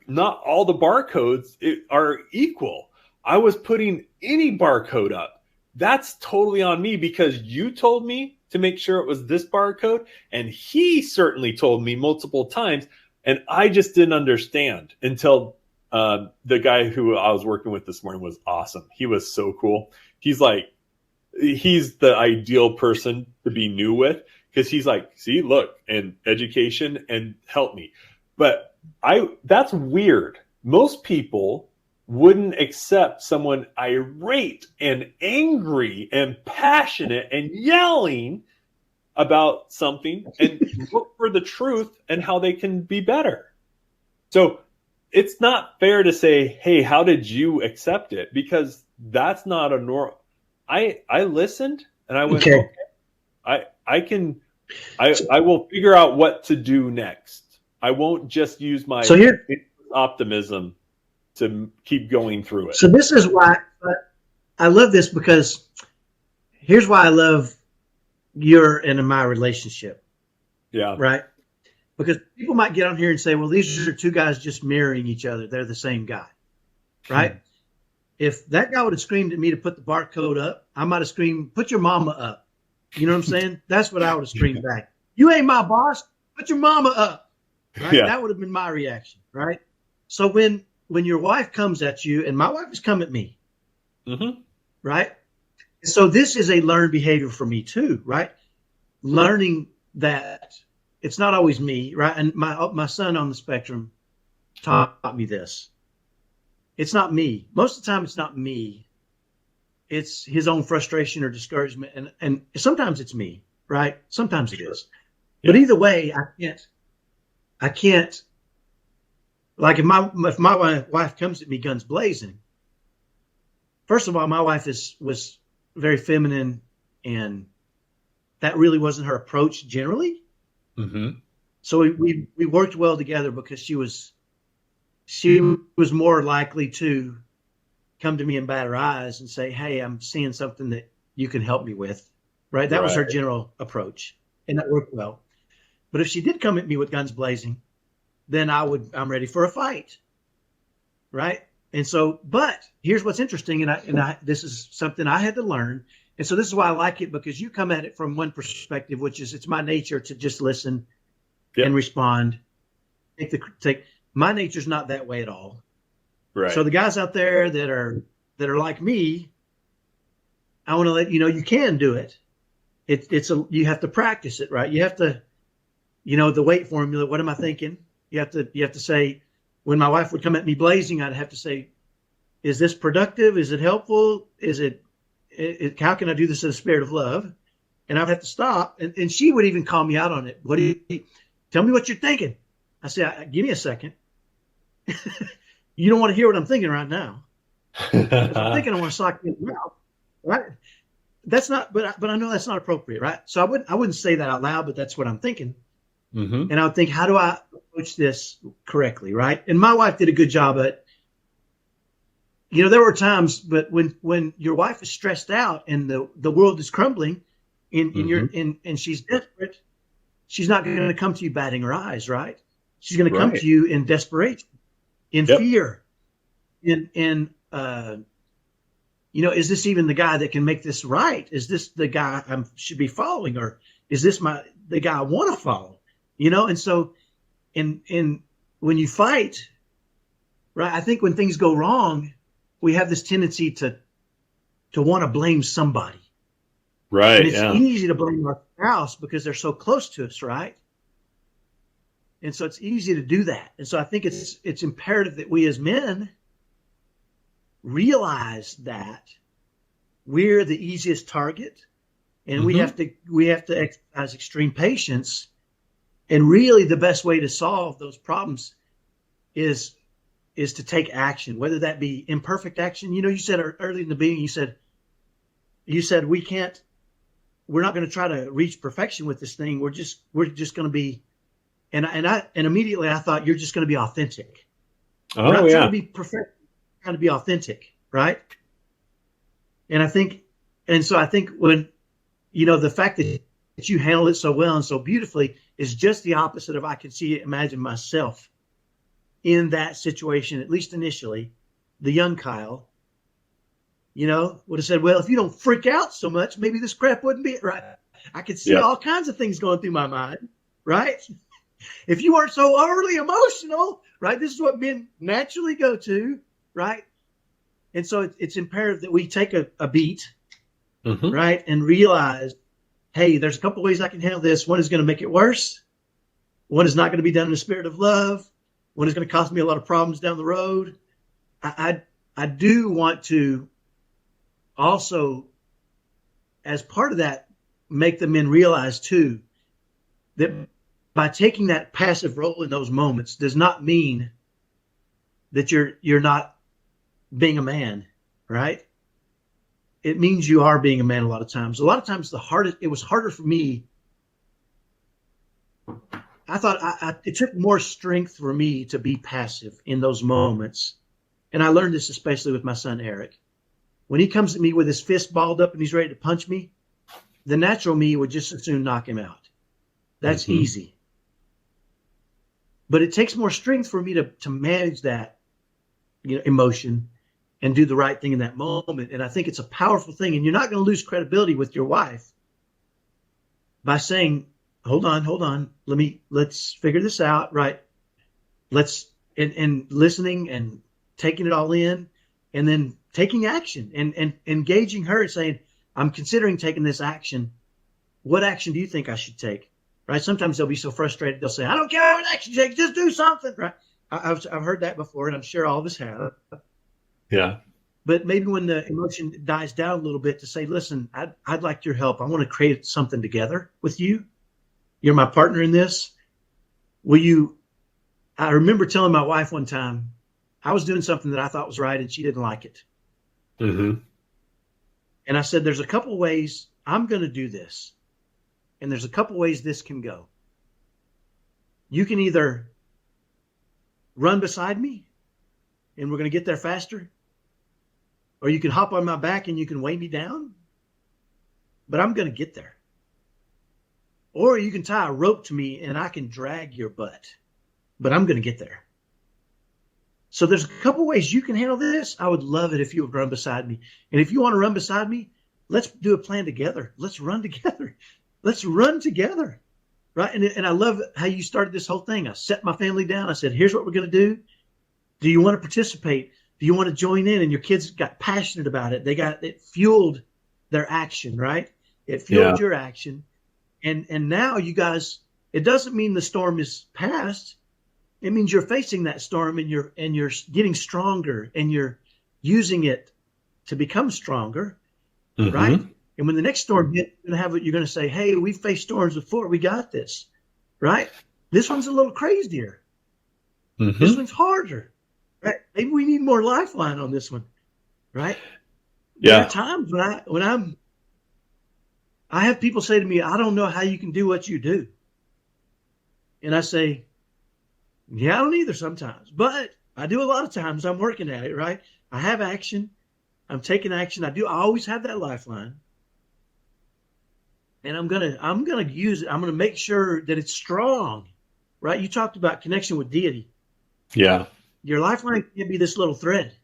not all the barcodes are equal. I was putting any barcode up. That's totally on me because you told me to make sure it was this barcode, and he certainly told me multiple times, and I just didn't understand until the guy who I was working with this morning was awesome. He was so cool. He's the ideal person to be new with because he's like, see, look, and education and help me. But that's weird. Most people wouldn't accept someone irate and angry and passionate and yelling about something and look for the truth and how they can be better. So it's not fair to say, hey, how did you accept it? Because that's not a normal. I listened and I went, okay, I will figure out what to do next. I won't just use my optimism to keep going through it. So this is why I love this, because here's why I love your and my relationship. Yeah. Right. Because people might get on here and say, well, these are two guys just mirroring each other. They're the same guy. Right. If that guy would have screamed at me to put the barcode up, I might have screamed, put your mama up. You know what I'm saying? That's what I would have screamed back. You ain't my boss. Put your mama up. Right? Yeah. That would have been my reaction. Right. So when your wife comes at you, and my wife has come at me, right? So this is a learned behavior for me too, right? Learning that it's not always me, right? And my son on the spectrum taught me this. It's not me. Most of the time, it's not me. It's his own frustration or discouragement, and sometimes it's me, right? Sometimes it is. Yeah. But either way, I can't. Like if my wife comes at me guns blazing, first of all, my wife was very feminine, and that really wasn't her approach generally. Mm-hmm. So we worked well together because she was more likely to come to me and bat her eyes and say, hey, I'm seeing something that you can help me with. Right. That was her general approach, and that worked well. But if she did come at me with guns blazing, then I'm ready for a fight. Right. And so, but here's what's interesting. And this is something I had to learn. And so this is why I like it, because you come at it from one perspective, which is it's my nature to just listen and respond. My nature's not that way at all. Right. So the guys out there that are like me, I want to let you know, you can do it. You have to practice it, right? You have to, the weight formula. What am I thinking? You have to say, when my wife would come at me blazing, I'd have to say, is this productive? Is it helpful? Is it how can I do this in a spirit of love? And I'd have to stop. And she would even call me out on it. Tell me what you're thinking. I say, give me a second. You don't want to hear what I'm thinking right now. If I'm thinking I want to sock you in the mouth, right? That's not, but I know that's not appropriate, right? So I wouldn't say that out loud, but that's what I'm thinking. Mm-hmm. And I would think, how do I approach this correctly, right? And my wife did a good job at, there were times, but when your wife is stressed out and the world is crumbling, and she's desperate, she's not going to come to you batting her eyes, right? She's going to come to you in desperation, in fear, in is this even the guy that can make this right? Is this the guy I should be following, or is this the guy I want to follow? And so, in when you fight, right? I think when things go wrong, we have this tendency to want to blame somebody. Right. And it's easy to blame our spouse because they're so close to us, right? And so it's easy to do that. And so I think it's imperative that we as men realize that we're the easiest target, and we have to exercise extreme patience. And really the best way to solve those problems is is to take action, whether that be imperfect action. You know, you said early in the beginning, you said we're not going to try to reach perfection with this thing. We're just going to be, and immediately I thought you're just going to be authentic. We're not trying to be perfect, we're trying to be authentic, right? And so I think when, you know, the fact that you handle it so well and so beautifully is just the opposite of I can imagine myself in that situation, at least initially. The young Kyle, you know, would have said, well, if you don't freak out so much, maybe this crap wouldn't be right. I could see all kinds of things going through my mind, right? If you weren't so overly emotional, right? This is what men naturally go to, right? And so it's imperative that we take a beat, right? And realize, hey, there's a couple ways I can handle this. One is going to make it worse. One is not going to be done in the spirit of love. One is going to cost me a lot of problems down the road. I do want to also, as part of that, make the men realize too that by taking that passive role in those moments does not mean that you're not being a man, right? It means you are being a man a lot of times. A lot of times it was harder for me. I thought it took more strength for me to be passive in those moments. And I learned this especially with my son, Eric. When he comes at me with his fist balled up and he's ready to punch me, the natural me would just as soon knock him out. That's easy. But it takes more strength for me to manage that, you know, emotion and do the right thing in that moment. And I think it's a powerful thing. And you're not going to lose credibility with your wife by saying, hold on. Let's figure this out. Right. And listening and taking it all in and then taking action and engaging her and saying, I'm considering taking this action. What action do you think I should take? Right. Sometimes they'll be so frustrated. They'll say, I don't care what action you take. Just do something. Right. I've heard that before, and I'm sure all of us have. Yeah. But maybe when the emotion dies down a little bit, to say, listen, I'd like your help. I want to create something together with you. You're my partner in this. I remember telling my wife one time, I was doing something that I thought was right and she didn't like it. And I said, there's a couple ways I'm going to do this. And there's a couple ways this can go. You can either run beside me and we're going to get there faster, or you can hop on my back and you can weigh me down, but I'm going to get there. Or you can tie a rope to me and I can drag your butt, but I'm going to get there. So there's a couple ways you can handle this. I would love it if you would run beside me. And if you want to run beside me, let's do a plan together. Let's run together. Let's run together. Right. And I love how you started this whole thing. I set my family down. I said, here's what we're going to do. Do you want to participate? Do you want to join in? And your kids got passionate about it. It fueled their action, right? It fueled your action. And now you guys, it doesn't mean the storm is past. It means you're facing that storm and you're getting stronger and you're using it to become stronger, right? And when the next storm hits, you're going to say, hey, we've faced storms before. We got this, right? This one's a little crazier. This one's harder, right? Maybe we need more lifeline on this one, right? Yeah. There are times when I have people say to me, I don't know how you can do what you do. And I say, yeah, I don't either sometimes, but I do a lot of times. I'm working at it, right? I have action. I'm taking action. I always have that lifeline. And I'm gonna use it. I'm gonna make sure that it's strong, right? You talked about connection with deity. Yeah. Your lifeline can't be this little thread,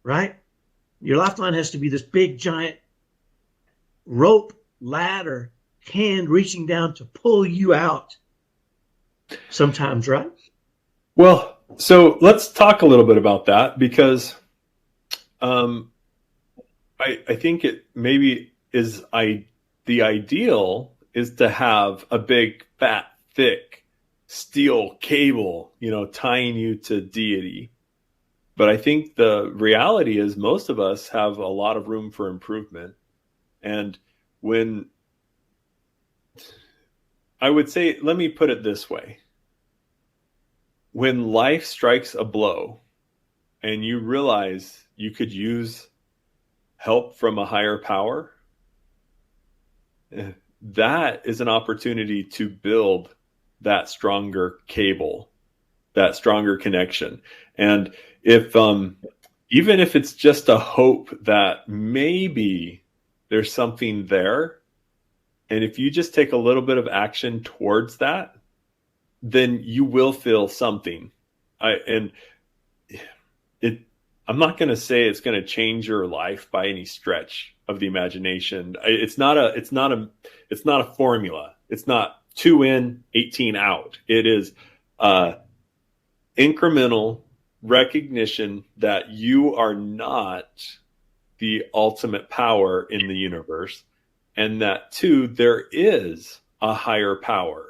right? Your lifeline has to be this big, giant rope, ladder, hand reaching down to pull you out sometimes, right? Well, so let's talk a little bit about that, because I think it maybe is the ideal is to have a big, fat, thick steel cable, tying you to deity. But I think the reality is most of us have a lot of room for improvement. And when I would say, let me put it this way. when life strikes a blow and you realize you could use help from a higher power, that is an opportunity to build that stronger cable, that stronger connection. And if even if it's just a hope that maybe there's something there, and if you just take a little bit of action towards that, then you will feel something. I'm not going to say it's going to change your life by any stretch of the imagination. It's not a formula. It's not 2 in, 18 out. It is incremental recognition that you are not the ultimate power in the universe, and that too, there is a higher power.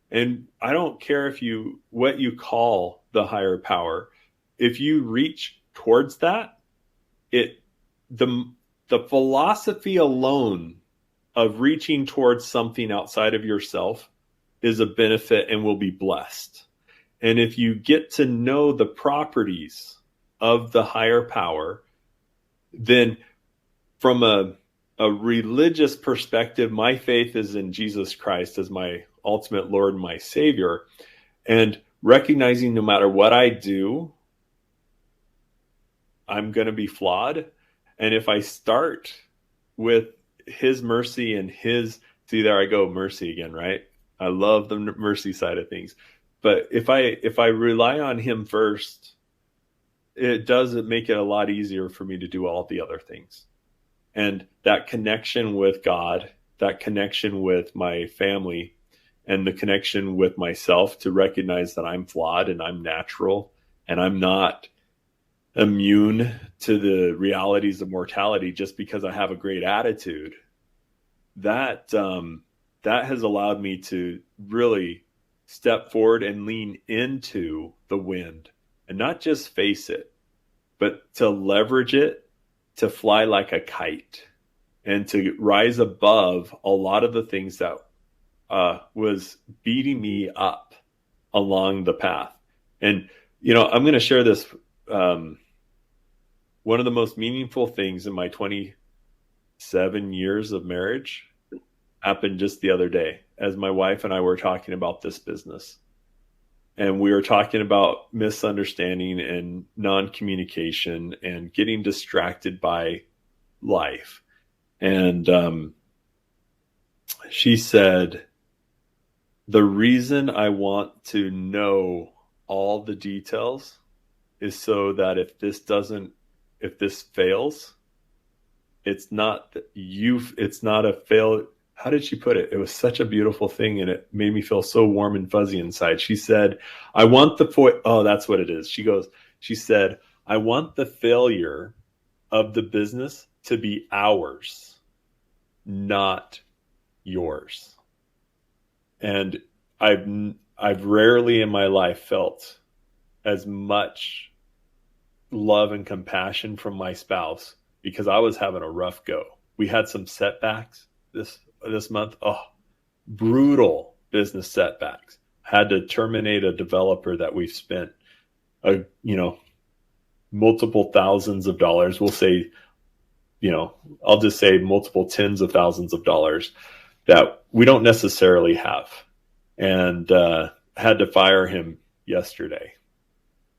And I don't care what you call the higher power. If you reach towards that, the philosophy alone of reaching towards something outside of yourself is a benefit and will be blessed. And if you get to know the properties of the higher power, then from a religious perspective, my faith is in Jesus Christ as my ultimate Lord and my Savior, and recognizing no matter what I do, I'm going to be flawed. And if I start with his mercy and see, there I go, mercy again, right? I love the mercy side of things. But if I rely on him first, it does make it a lot easier for me to do all the other things. And that connection with God, that connection with my family, and the connection with myself to recognize that I'm flawed and I'm natural and I'm not immune to the realities of mortality just because I have a great attitude. That has allowed me to really step forward and lean into the wind and not just face it, but to leverage it to fly like a kite and to rise above a lot of the things that was beating me up along the path. And, I'm going to share this. One of the most meaningful things in my 27 years of marriage happened just the other day as my wife and I were talking about this business. And we were talking about misunderstanding and non-communication and getting distracted by life. And she said, the reason I want to know all the details is so that if this fails, it's not a fail. How did she put it? It was such a beautiful thing, and it made me feel so warm and fuzzy inside. She said, I want that's what it is. She said, I want the failure of the business to be ours, not yours. And I've rarely in my life felt as much love and compassion from my spouse because I was having a rough go. We had some setbacks this month. Oh, brutal business setbacks. Had to terminate a developer that we've spent multiple thousands of dollars. We'll say, I'll just say multiple tens of thousands of dollars that we don't necessarily have. And had to fire him yesterday.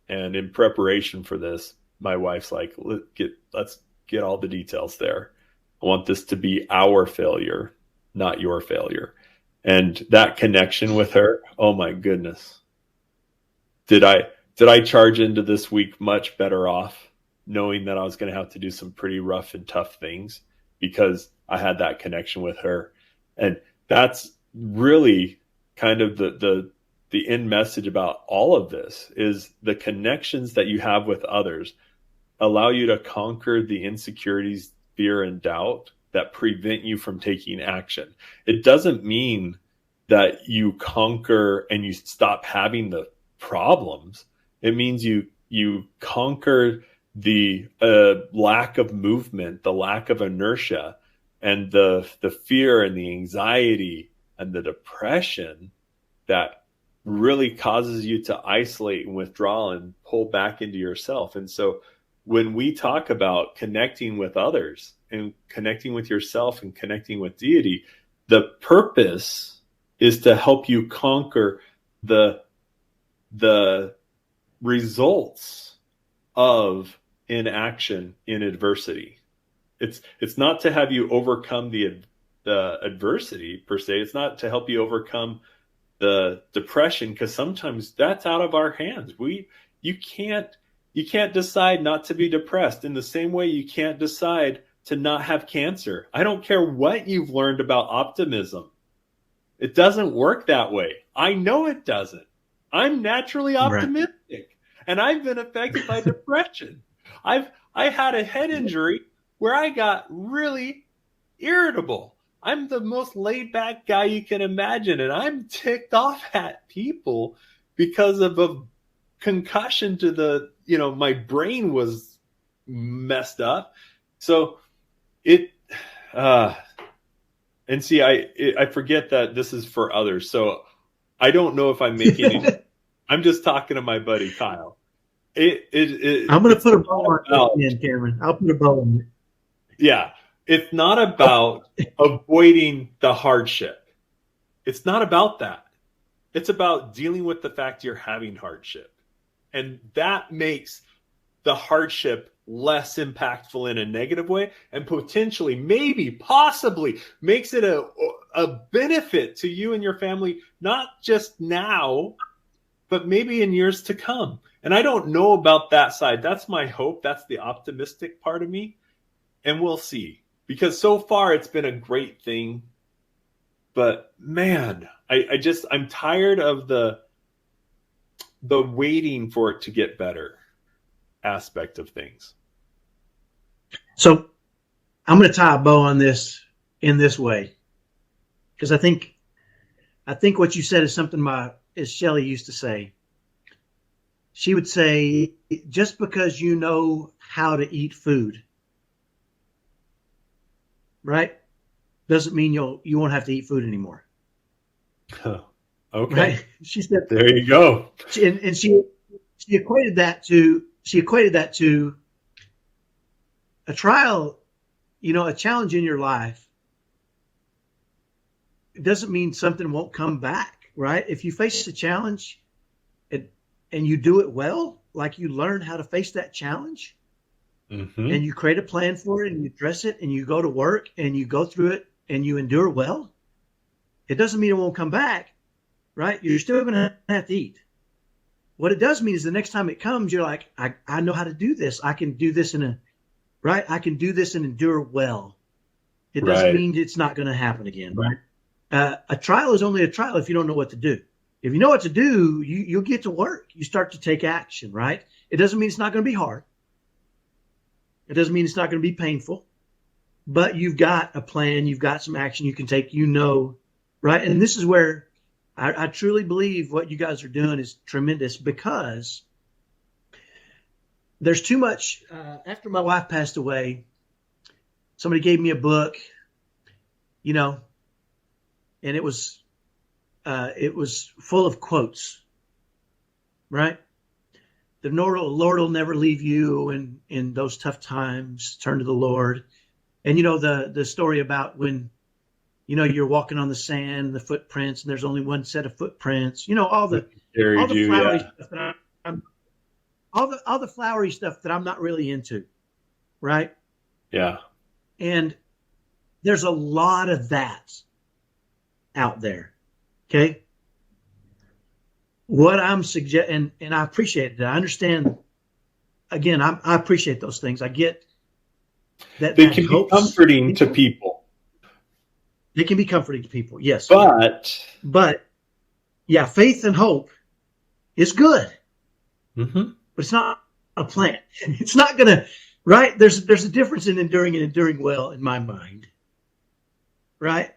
And in preparation for this, my wife's like, let's get all the details there. I want this to be our failure, not your failure. And that connection with her, oh my goodness. Did I charge into this week much better off, knowing that I was going to have to do some pretty rough and tough things because I had that connection with her. And that's really kind of the end message about all of this is the connections that you have with others allow you to conquer the insecurities, fear, and doubt that prevent you from taking action. It doesn't mean that you conquer and you stop having the problems. It means you conquer the lack of movement, the lack of inertia, and the fear and the anxiety and the depression that really causes you to isolate and withdraw and pull back into yourself. And so when we talk about connecting with others and connecting with yourself and connecting with deity, the purpose is to help you conquer the results of inaction in adversity. It's not to have you overcome the adversity per se. It's not to help you overcome the depression, because sometimes that's out of our hands. You can't decide not to be depressed in the same way you can't decide to not have cancer. I don't care what you've learned about optimism. It doesn't work that way. I know it doesn't. I'm naturally optimistic, and I've been affected by depression. I had a head injury where I got really irritable. I'm the most laid back guy you can imagine, and I'm ticked off at people because of a concussion to my brain was messed up. So and see, I forget that this is for others. So I don't know if I'm making it. I'm just talking to my buddy Kyle. I'm going to put a bow on it, Cameron. I'll put a bow on it. Yeah. It's not about avoiding the hardship. It's not about that. It's about dealing with the fact you're having hardship. And that makes the hardship less impactful in a negative way, and potentially, maybe, possibly makes it a benefit to you and your family, not just now, but maybe in years to come. And I don't know about that side. That's my hope. That's the optimistic part of me. And we'll see. Because so far it's been a great thing. But man, I'm tired of the waiting for it to get better aspect of things. So I'm going to tie a bow on this in this way, because I think what you said is something as Shelley used to say. She would say, just because you know how to eat food, right, doesn't mean you won't have to eat food anymore. Okay. Right? She said, there you go. And she equated that to a trial, a challenge in your life. It doesn't mean something won't come back, right? If you face a challenge and you do it well, like you learn how to face that challenge, mm-hmm. and you create a plan for it and you address it and you go to work and you go through it and you endure well, it doesn't mean it won't come back, right? You're still going to have to eat. What it does mean is the next time it comes, you're like, I know how to do this. I can do this I can do this and endure well. It doesn't mean it's not going to happen again, right? A trial is only a trial if you don't know what to do. If you know what to do, you'll get to work. You start to take action, right? It doesn't mean it's not going to be hard. It doesn't mean it's not going to be painful, but you've got a plan. You've got some action you can take, right? And this is where I truly believe what you guys are doing is tremendous, because there's too much. After my wife passed away, somebody gave me a book, and it was full of quotes, right? The Lord will never leave you in those tough times. Turn to the Lord. And the story about when you're walking on the sand, the footprints, and there's only one set of footprints. All the flowery stuff that all the flowery stuff that I'm not really into, right? Yeah. And there's a lot of that out there. Okay. What I'm suggesting, and I appreciate it. I understand. Again, I appreciate those things. I get that they can be comforting to people. They can be comforting to people, yes. But yeah, faith and hope is good, mm-hmm. but it's not a plan. It's not going to, right? There's a difference in enduring and enduring well in my mind, right?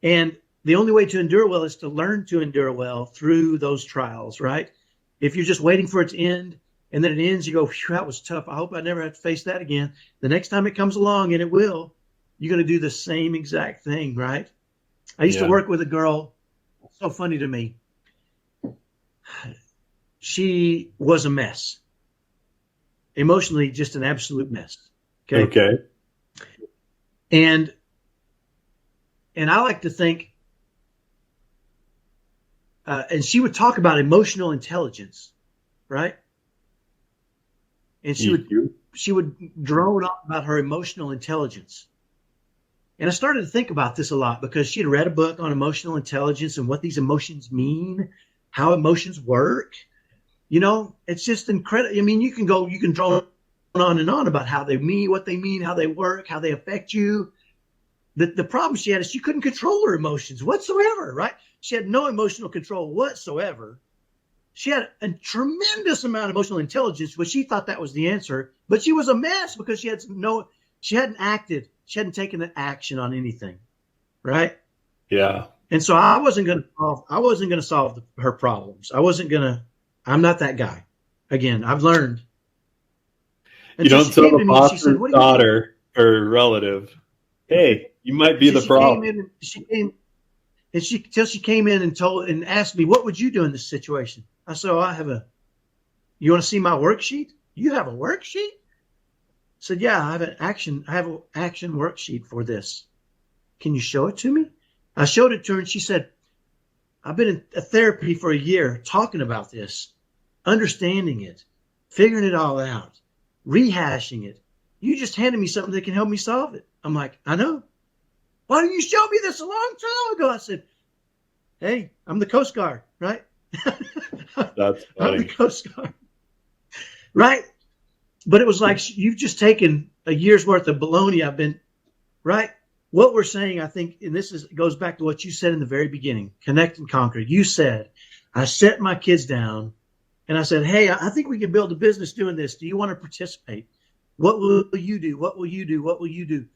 And the only way to endure well is to learn to endure well through those trials, right? If you're just waiting for it to end and then it ends, you go, that was tough. I hope I never have to face that again. The next time it comes along, and it will, you're going to do the same exact thing, right? I used to work with a girl, so funny to me. she was a mess. Emotionally, just an absolute mess. Okay. And I like to think, and she would talk about emotional intelligence, right? And she would drone on about her emotional intelligence. And I started to think about this a lot because she had read a book on emotional intelligence and what these emotions mean, how emotions work. You know, it's just incredible. I mean, you can drone on and on about how they mean, what they mean, how they work, how they affect you. The problem she had is she couldn't control her emotions whatsoever, right? She had no emotional control whatsoever. She had a tremendous amount of emotional intelligence, but she thought that was the answer. But she was a mess because she hadn't acted. She hadn't taken an action on anything, right? Yeah. And so I wasn't going to solve her problems. I'm not that guy. Again, I've learned. You don't tell the boss's daughter or relative, hey, you might be the problem. She came in and asked me, what would you do in this situation? I said, you want to see my worksheet? You have a worksheet? I said, yeah, I have an action worksheet for this. Can you show it to me? I showed it to her and she said, I've been in therapy for a year talking about this, understanding it, figuring it all out, rehashing it. You just handed me something that can help me solve it. I'm like, I know. Why didn't you show me this a long time ago? I said, hey, I'm the Coast Guard, right? That's funny. I'm the Coast Guard, right? But it was like you've just taken a year's worth of baloney. Right? What we're saying, I think, and goes back to what you said in the very beginning, connect and conquer. You said, I set my kids down and I said, hey, I think we can build a business doing this. Do you want to participate? What will you do? What will you do? What will you do?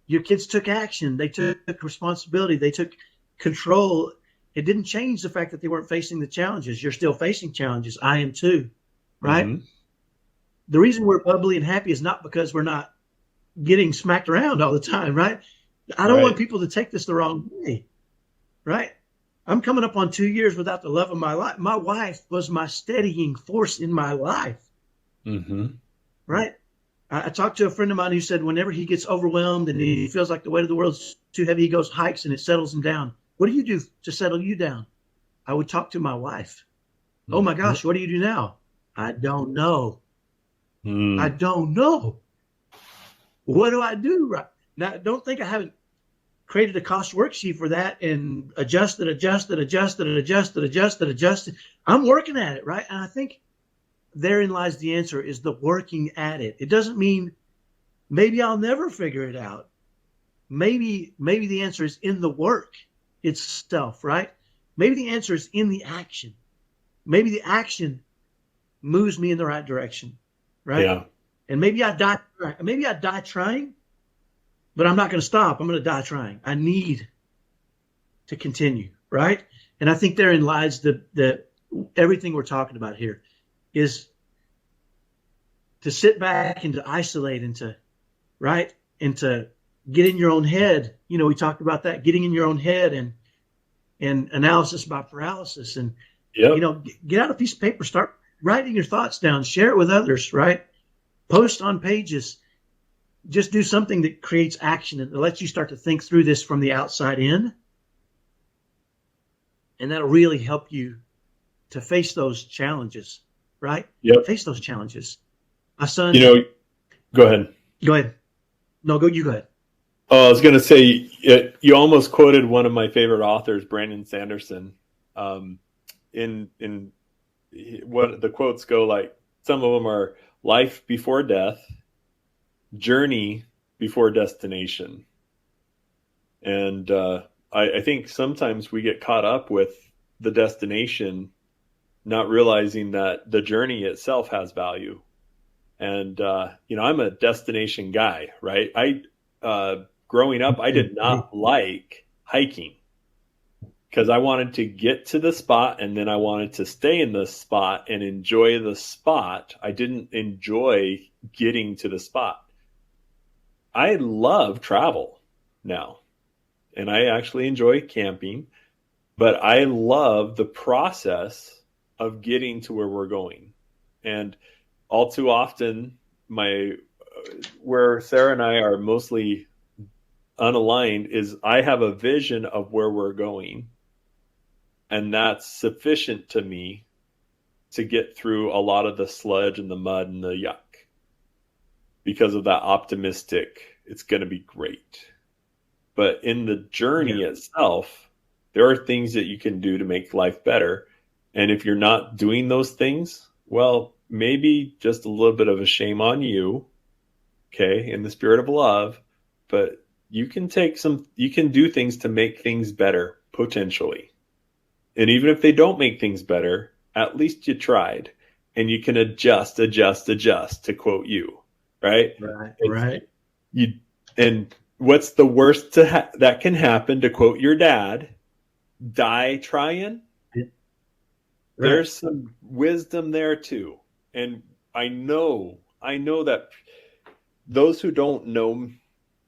Your kids took action. They took responsibility. They took control. It didn't change the fact that they weren't facing the challenges. You're still facing challenges. I am too, right? Mm-hmm. The reason we're bubbly and happy is not because we're not getting smacked around all the time, right? I don't want people to take this the wrong way, right? I'm coming up on 2 years without the love of my life. My wife was my steadying force in my life, right? I talked to a friend of mine who said whenever he gets overwhelmed and he feels like the weight of the world's too heavy, he goes hikes and it settles him down. What do you do to settle you down? I would talk to my wife. Oh my gosh, what do you do now? I don't know. I don't know. What do I do? Right now, don't think I haven't created a cost worksheet for that and adjusted. I'm working at it, right? And I think therein lies the answer, is the working at it. It doesn't mean maybe I'll never figure it out. Maybe the answer is in the work itself, right? Maybe the answer is in the action. Maybe the action moves me in the right direction, right? Yeah. And maybe I die trying, but I'm not going to stop. I'm going to die trying. I need to continue, right? And I think therein lies the everything we're talking about here is to sit back and to isolate and to, right? And to get in your own head. You know, we talked about that, getting in your own head and analysis by paralysis. And, you know, get out a piece of paper, start writing your thoughts down, share it with others, right? Post on pages. Just do something that creates action and lets you start to think through this from the outside in. And that'll really help you to face those challenges, right? Yep. Face those challenges. My son. You know, go ahead. Go ahead. No, you go ahead. Oh, I was going to say, you almost quoted one of my favorite authors, Brandon Sanderson. In what the quotes go, like, some of them are life before death, journey before destination. And I think sometimes we get caught up with the destination, not realizing that the journey itself has value. And, you know, I'm a destination guy, right? Growing up, I did not like hiking because I wanted to get to the spot and then I wanted to stay in the spot and enjoy the spot. I didn't enjoy getting to the spot. I love travel now, and I actually enjoy camping, but I love the process of getting to where we're going. And all too often, where Sarah and I are mostly unaligned is I have a vision of where we're going, and that's sufficient to me to get through a lot of the sludge and the mud and the yuck because of that optimistic, it's going to be great. But in the journey itself, there are things that you can do to make life better. And if you're not doing those things, well, maybe just a little bit of a shame on you, okay, in the spirit of love, but you can do things to make things better, potentially. And even if they don't make things better, at least you tried, and you can adjust, to quote you, right? Right. And what's the worst that can happen, to quote your dad? Die trying. Right. There's some wisdom there too. And I know that those who don't know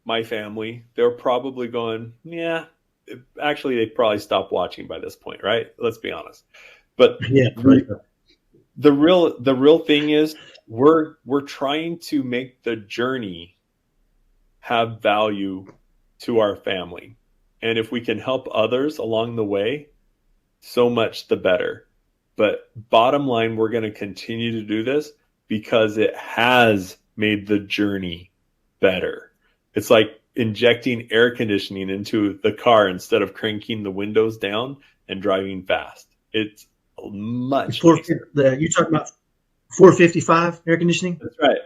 my family, they're probably going, yeah, actually they probably stopped watching by this point, right? Let's be honest. But the real thing is we're trying to make the journey have value to our family. And if we can help others along the way, so much the better. But bottom line, we're going to continue to do this because it has made the journey better. It's like injecting air conditioning into the car instead of cranking the windows down and driving fast. It's much you're talking about 455 air conditioning? That's right.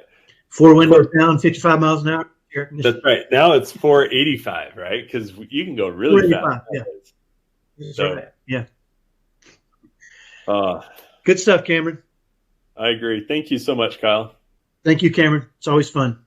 4 windows down, 55 miles an hour air conditioning. That's right. Now it's 485, right? Because you can go really fast. Yeah. That's So, right. Yeah. Uh, Good stuff, Cameron. I agree. Thank you so much, Kyle. Thank you, Cameron. It's always fun.